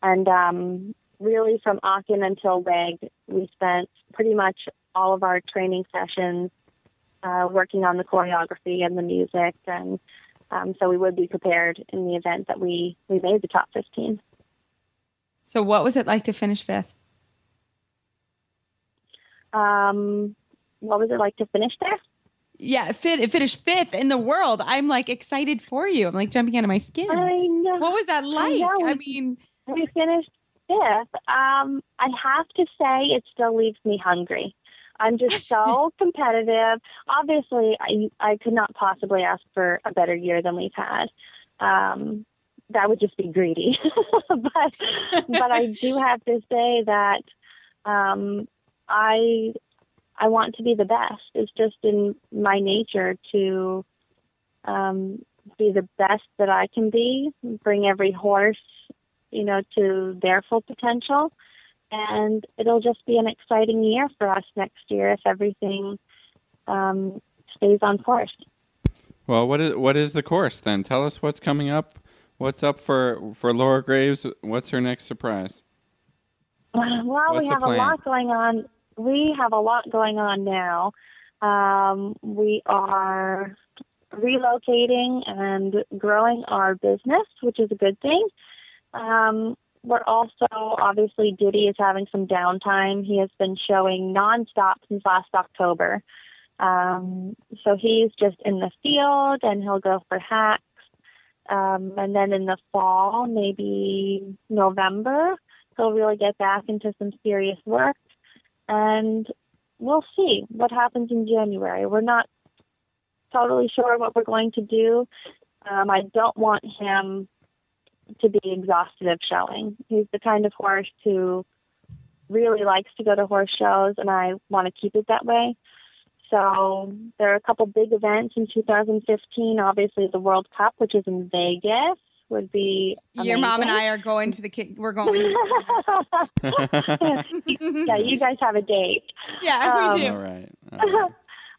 And really from Aachen until WEG, we spent pretty much all of our training sessions working on the choreography and the music. And so we would be prepared in the event that we made the top 15.
So what was it like to finish 5th?
What was it like to finish there?
Yeah, finished 5th in the world. I'm like excited for you. I'm like jumping out of my skin.
I know.
What was that like? I mean,
we finished 5th. I have to say it still leaves me hungry. I'm just so competitive. Obviously, I could not possibly ask for a better year than we've had. That would just be greedy. but I do have to say that I want to be the best. It's just in my nature to be the best that I can be, bring every horse, to their full potential. And it'll just be an exciting year for us next year if everything stays on course.
Well, what is the course then? Tell us what's coming up. What's up for Laura Graves? What's her next surprise?
Well,
What's
we have a lot going on. We have a lot going on now. We are relocating and growing our business, which is a good thing. We're also, obviously, Diddy is having some downtime. He has been showing nonstop since last October. So he's just in the field, and he'll go for hacks. And then in the fall, maybe November, he'll really get back into some serious work. And we'll see what happens in January. We're not totally sure what we're going to do. I don't want him to be exhausted of showing. He's the kind of horse who really likes to go to horse shows, and I want to keep it that way. So there are a couple big events in 2015. Obviously, the World Cup, which is in Vegas, would be amazing.
Your mom and I are going to we're going.
Yeah, you guys have a date.
Yeah, we do.
All right.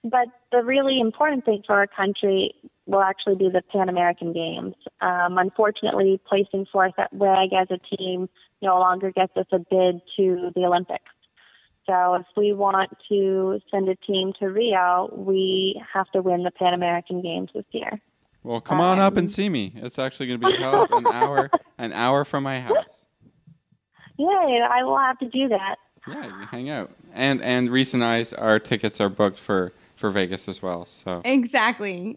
But the really important thing for our country will actually be the Pan American Games. Unfortunately, placing 4th at WEG as a team no longer gets us a bid to the Olympics. So if we want to send a team to Rio, we have to win the Pan American Games this year.
Well, come on up and see me. It's actually going to be held an hour from my house.
Yeah, I will have to do that.
Yeah, you hang out. And Reese and our tickets are booked for Vegas as well. So
Exactly.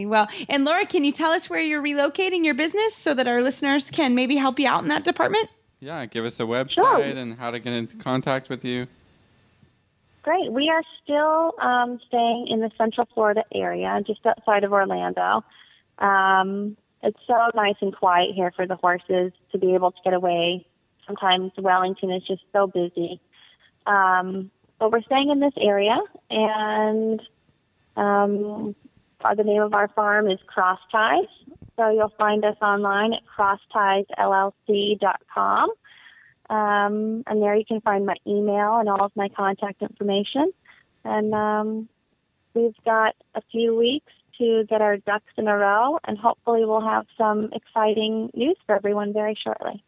Well, and Laura, can you tell us where you're relocating your business so that our listeners can maybe help you out in that department?
Yeah, give us a website
Sure.
and how to get into contact with you.
Great. We are still staying in the Central Florida area, just outside of Orlando. It's so nice and quiet here for the horses to be able to get away. Sometimes Wellington is just so busy. But we're staying in this area, and the name of our farm is Cross Ties. So you'll find us online at crosstiesllc.com. And there you can find my email and all of my contact information. And we've got a few weeks to get our ducks in a row, and hopefully we'll have some exciting news for everyone very shortly.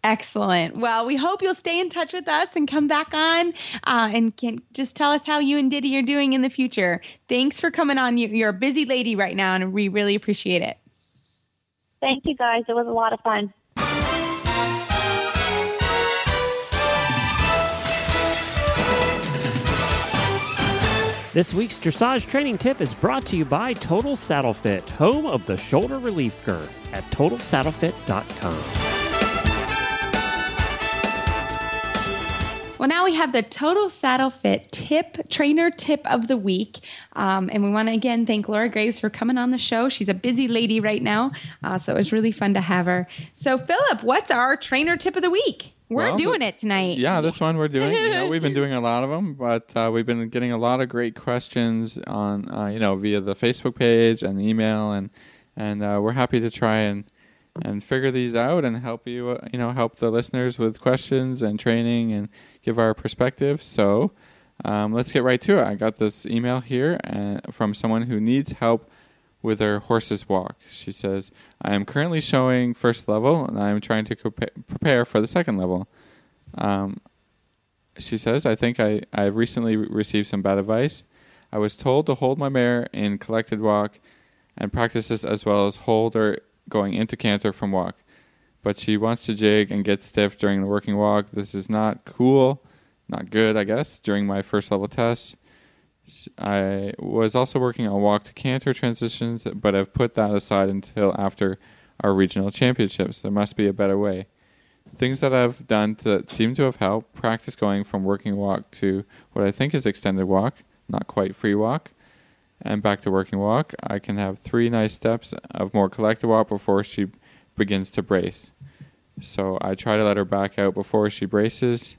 Excellent. Well, we hope you'll stay in touch with us and come back on and can just tell us how you and Diddy are doing in the future. Thanks for coming on. You're a busy lady right now, and we really appreciate it.
Thank you, guys. It was a lot of fun.
This week's dressage training tip is brought to you by Total Saddle Fit, home of the shoulder relief girth at TotalSaddleFit.com.
Well, now we have the Total Saddle Fit trainer tip of the week. And we want to again thank Laura Graves for coming on the show. She's a busy lady right now. So it was really fun to have her. So Philip, what's our trainer tip of the week? We're doing it tonight.
Yeah, this one we're doing. We've been doing a lot of them, but we've been getting a lot of great questions on, via the Facebook page and email, and we're happy to try and figure these out and help you, help the listeners with questions and training and give our perspective. So let's get right to it. I got this email here from someone who needs help with her horse's walk. She says, I am currently showing first level, and I am trying to prepare for the second level. She says, I think I've recently received some bad advice. I was told to hold my mare in collected walk and practice this as well as hold her going into canter from walk. but she wants to jig and get stiff during the working walk. This is not cool, not good, I guess, during my first level test. I was also working on walk to canter transitions, but I've put that aside until after our regional championships. There must be a better way. Things that I've done that seem to have helped: practice going from working walk to what I think is extended walk, not quite free walk, and back to working walk. I can have 3 nice steps of more collected walk before she begins to brace. So I try to let her back out before she braces.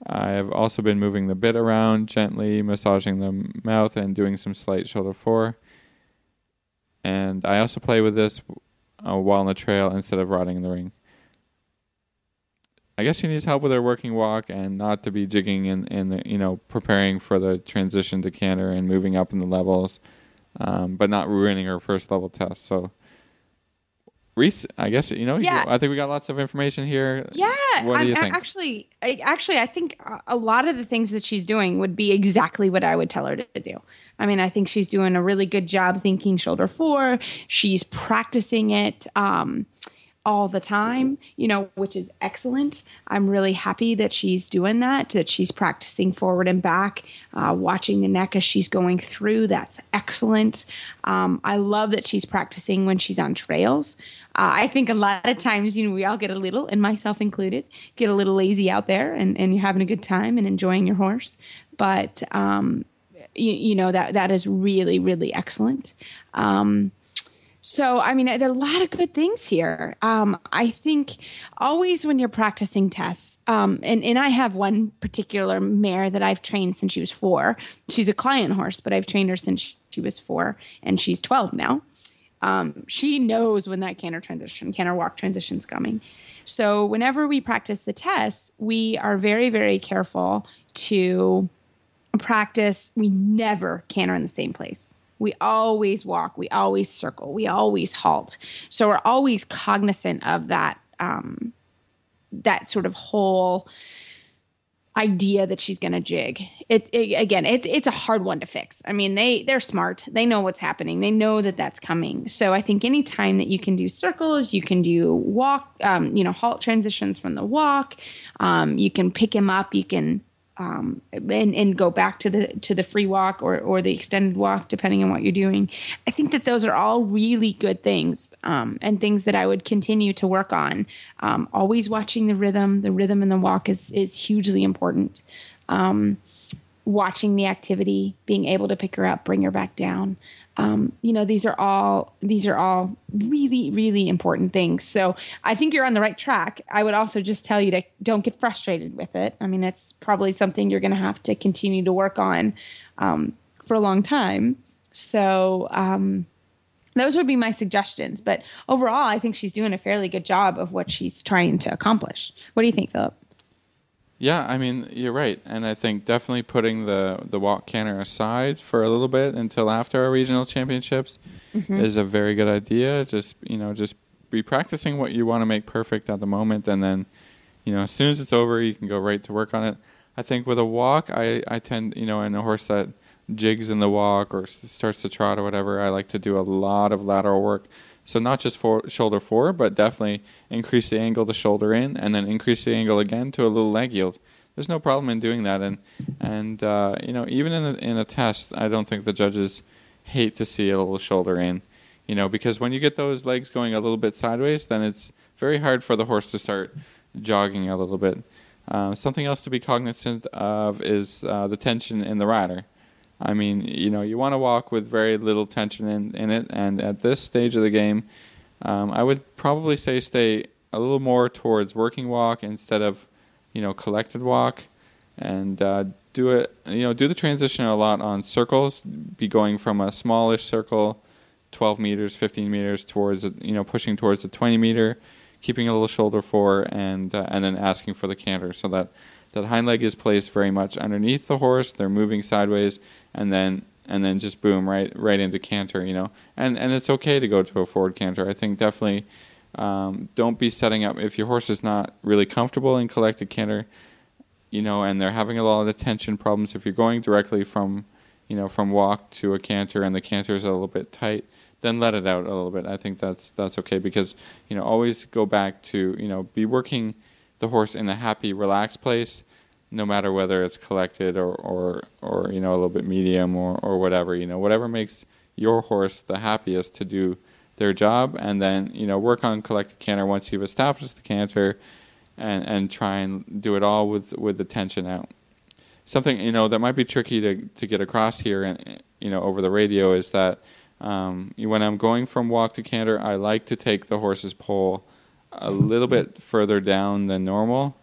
I have also been moving the bit around, gently massaging the mouth and doing some slight shoulder fore. And I also play with this while on the trail instead of riding in the ring. I guess she needs help with her working walk and not to be jigging in the, preparing for the transition to canter and moving up in the levels, but not ruining her first level test. So, Reese, I guess, I think we got lots of information here.
Yeah.
What do you think?
Actually, I think a lot of the things that she's doing would be exactly what I would tell her to do. I mean, I think she's doing a really good job thinking shoulder fore. She's practicing it all the time, which is excellent. I'm really happy that she's doing that she's practicing forward and back, watching the neck as she's going through. That's excellent. I love that she's practicing when she's on trails. I think a lot of times, we all get a little, and myself included, get a little lazy out there and you're having a good time and enjoying your horse. But, that is really, really excellent. So, I mean, there are a lot of good things here. I think always when you're practicing tests, and I have one particular mare that I've trained since she was 4. She's a client horse, but I've trained her since she was 4, and she's 12 now. She knows when that canter walk transition's coming. So whenever we practice the tests, we are very, very careful to practice. We never canter in the same place. We always walk, we always circle, we always halt. So we're always cognizant of that, that sort of whole idea that she's going to jig. It's a hard one to fix. I mean, they're smart. They know what's happening. They know that that's coming. So I think any time that you can do circles, you can do walk, halt transitions from the walk. You can pick him up. You can and go back to the free walk or the extended walk, depending on what you're doing. I think that those are all really good things, and things that I would continue to work on. Always watching the rhythm in the walk is hugely important. Watching the activity, being able to pick her up, bring her back down. These are all really, really important things. So I think you're on the right track. I would also just tell you to don't get frustrated with it. I mean, it's probably something you're going to have to continue to work on for a long time. So those would be my suggestions. But overall, I think she's doing a fairly good job of what she's trying to accomplish. What do you think, Philip?
Yeah, I mean, you're right. And I think definitely putting the walk canter aside for a little bit until after our regional championships is a very good idea. Just be practicing what you want to make perfect at the moment. And then, as soon as it's over, you can go right to work on it. I think with a walk, I tend, in a horse that jigs in the walk or starts to trot or whatever, I like to do a lot of lateral work. So not just for shoulder forward, but definitely increase the angle to shoulder in, and then increase the angle again to a little leg yield. There's no problem in doing that, and even in a test, I don't think the judges hate to see a little shoulder in, because when you get those legs going a little bit sideways, then it's very hard for the horse to start jogging a little bit. Something else to be cognizant of is the tension in the rider. I mean, you want to walk with very little tension in it, and at this stage of the game, I would probably say stay a little more towards working walk instead of, collected walk, and do the transition a lot on circles. Be going from a smallish circle, 12 meters, 15 meters, towards pushing towards the 20 meter, keeping a little shoulder fore, and then asking for the canter, so that hind leg is placed very much underneath the horse. They're moving sideways, and then just boom, right into canter, And it's okay to go to a forward canter. I think definitely don't be setting up if your horse is not really comfortable in collected canter, and they're having a lot of tension problems. If you're going directly from walk to a canter and the canter is a little bit tight, then let it out a little bit. I think that's okay, because always go back to be working the horse in a happy, relaxed place, no matter whether it's collected or a little bit medium or whatever. Whatever makes your horse the happiest to do their job, and then work on collected canter once you've established the canter, and try and do it all with the tension out. Something that might be tricky to get across here and over the radio is that when I'm going from walk to canter, I like to take the horse's pole a little bit further down than normal.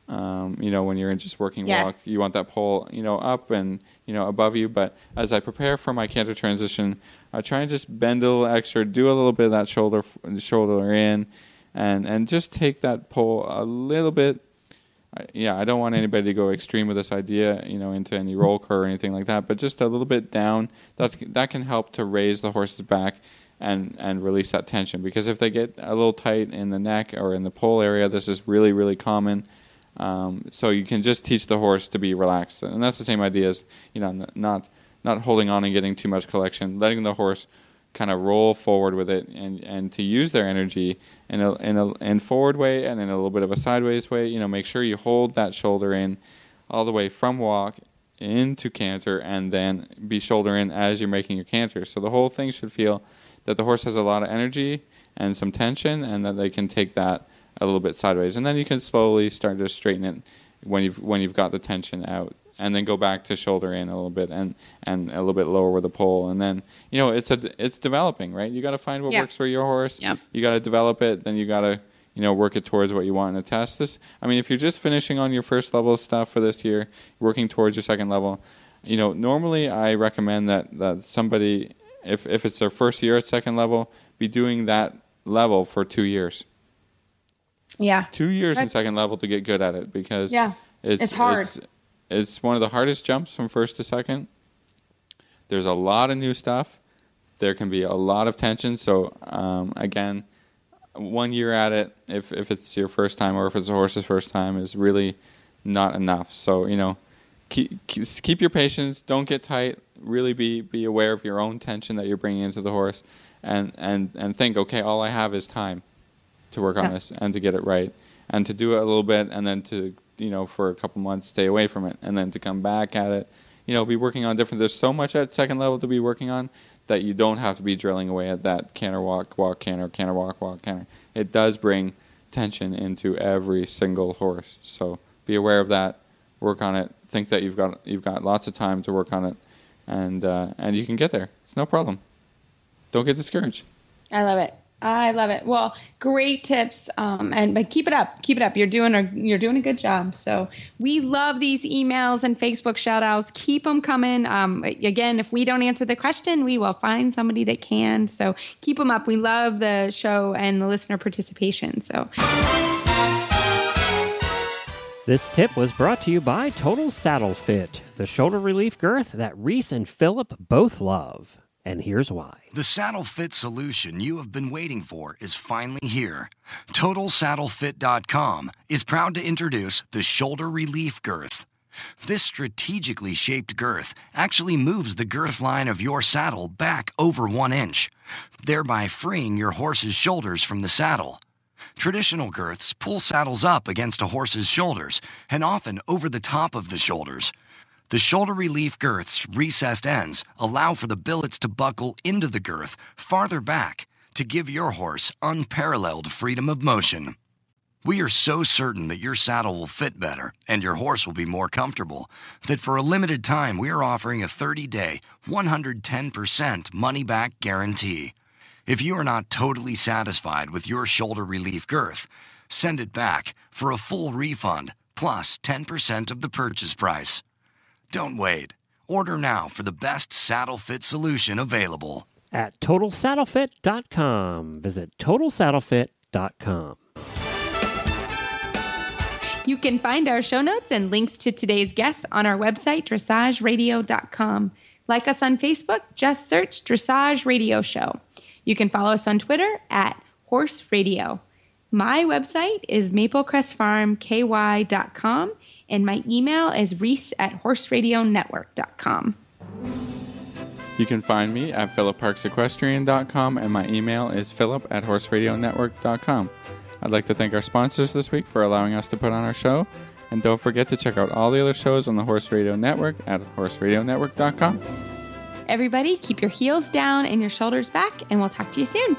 When you're in just working walk, you want that pole, up and, above you. But as I prepare for my canter transition, I try and just bend a little extra, do a little bit of that shoulder in, and just take that pole a little bit. I don't want anybody to go extreme with this idea, into any roll curve or anything like that, but just a little bit down. That can help to raise the horse's back and release that tension. Because if they get a little tight in the neck or in the pole area, this is really, really common. So you can just teach the horse to be relaxed, and that's the same idea as not holding on and getting too much collection, letting the horse kind of roll forward with it, and to use their energy in a forward way and in a little bit of a sideways way. Make sure you hold that shoulder in all the way from walk into canter, and then be shoulder in as you're making your canter. So the whole thing should feel that the horse has a lot of energy and some tension, and that they can take that a little bit sideways, and then you can slowly start to straighten it when you've got the tension out, and then go back to shoulder in a little bit and a little bit lower with the pole, and then it's developing, right? You got to find what works for your horse.
Yeah.
You got to develop it, then you got to work it towards what you want in a test. If you're just finishing on your first level stuff for this year, working towards your second level, normally I recommend that somebody, if it's their first year at second level, be doing that level for 2 years.
Yeah.
2 years in second level to get good at it, because
it's hard.
It's one of the hardest jumps from first to second. There's a lot of new stuff. There can be a lot of tension. So again, 1 year at it, if it's your first time or if it's a horse's first time, is really not enough. So keep your patience. Don't get tight. Really be aware of your own tension that you're bringing into the horse, and think, okay, all I have is time to work on this and to get it right, and to do it a little bit, and then to for a couple months stay away from it, and then to come back at it, be working on different. There's so much at second level to be working on that you don't have to be drilling away at that canter walk canter walk canter. It does bring tension into every single horse, so be aware of that. Work on it. Think that you've got lots of time to work on it, and you can get there. It's no problem. Don't get discouraged.
I love it. Well, great tips. But keep it up. You're doing a good job. So we love these emails and Facebook shout outs. Keep them coming. Again, if we don't answer the question, we will find somebody that can. So keep them up. We love the show and the listener participation. So
this tip was brought to you by Total Saddle Fit, the shoulder relief girth that Reese and Philip both love. And here's why.
The saddle fit solution you have been waiting for is finally here. TotalSaddleFit.com is proud to introduce the Shoulder Relief Girth. This strategically shaped girth actually moves the girth line of your saddle back over 1 inch, thereby freeing your horse's shoulders from the saddle. Traditional girths pull saddles up against a horse's shoulders and often over the top of the shoulders. The shoulder relief girth's recessed ends allow for the billets to buckle into the girth farther back to give your horse unparalleled freedom of motion. We are so certain that your saddle will fit better and your horse will be more comfortable that for a limited time we are offering a 30-day, 110% money-back guarantee. If you are not totally satisfied with your shoulder relief girth, send it back for a full refund plus 10% of the purchase price. Don't wait. Order now for the best saddle fit solution available.
At TotalSaddleFit.com. Visit TotalSaddleFit.com.
You can find our show notes and links to today's guests on our website, dressageradio.com. Like us on Facebook, just search Dressage Radio Show. You can follow us on Twitter at Horse Radio. My website is maplecrestfarmky.com. And my email is reese@horseradionetwork.com.
You can find me at philipparksequestrian.com, and my email is philip@horseradionetwork.com. I'd like to thank our sponsors this week for allowing us to put on our show. And don't forget to check out all the other shows on the Horse Radio Network at horseradionetwork.com.
Everybody, keep your heels down and your shoulders back, and we'll talk to you soon.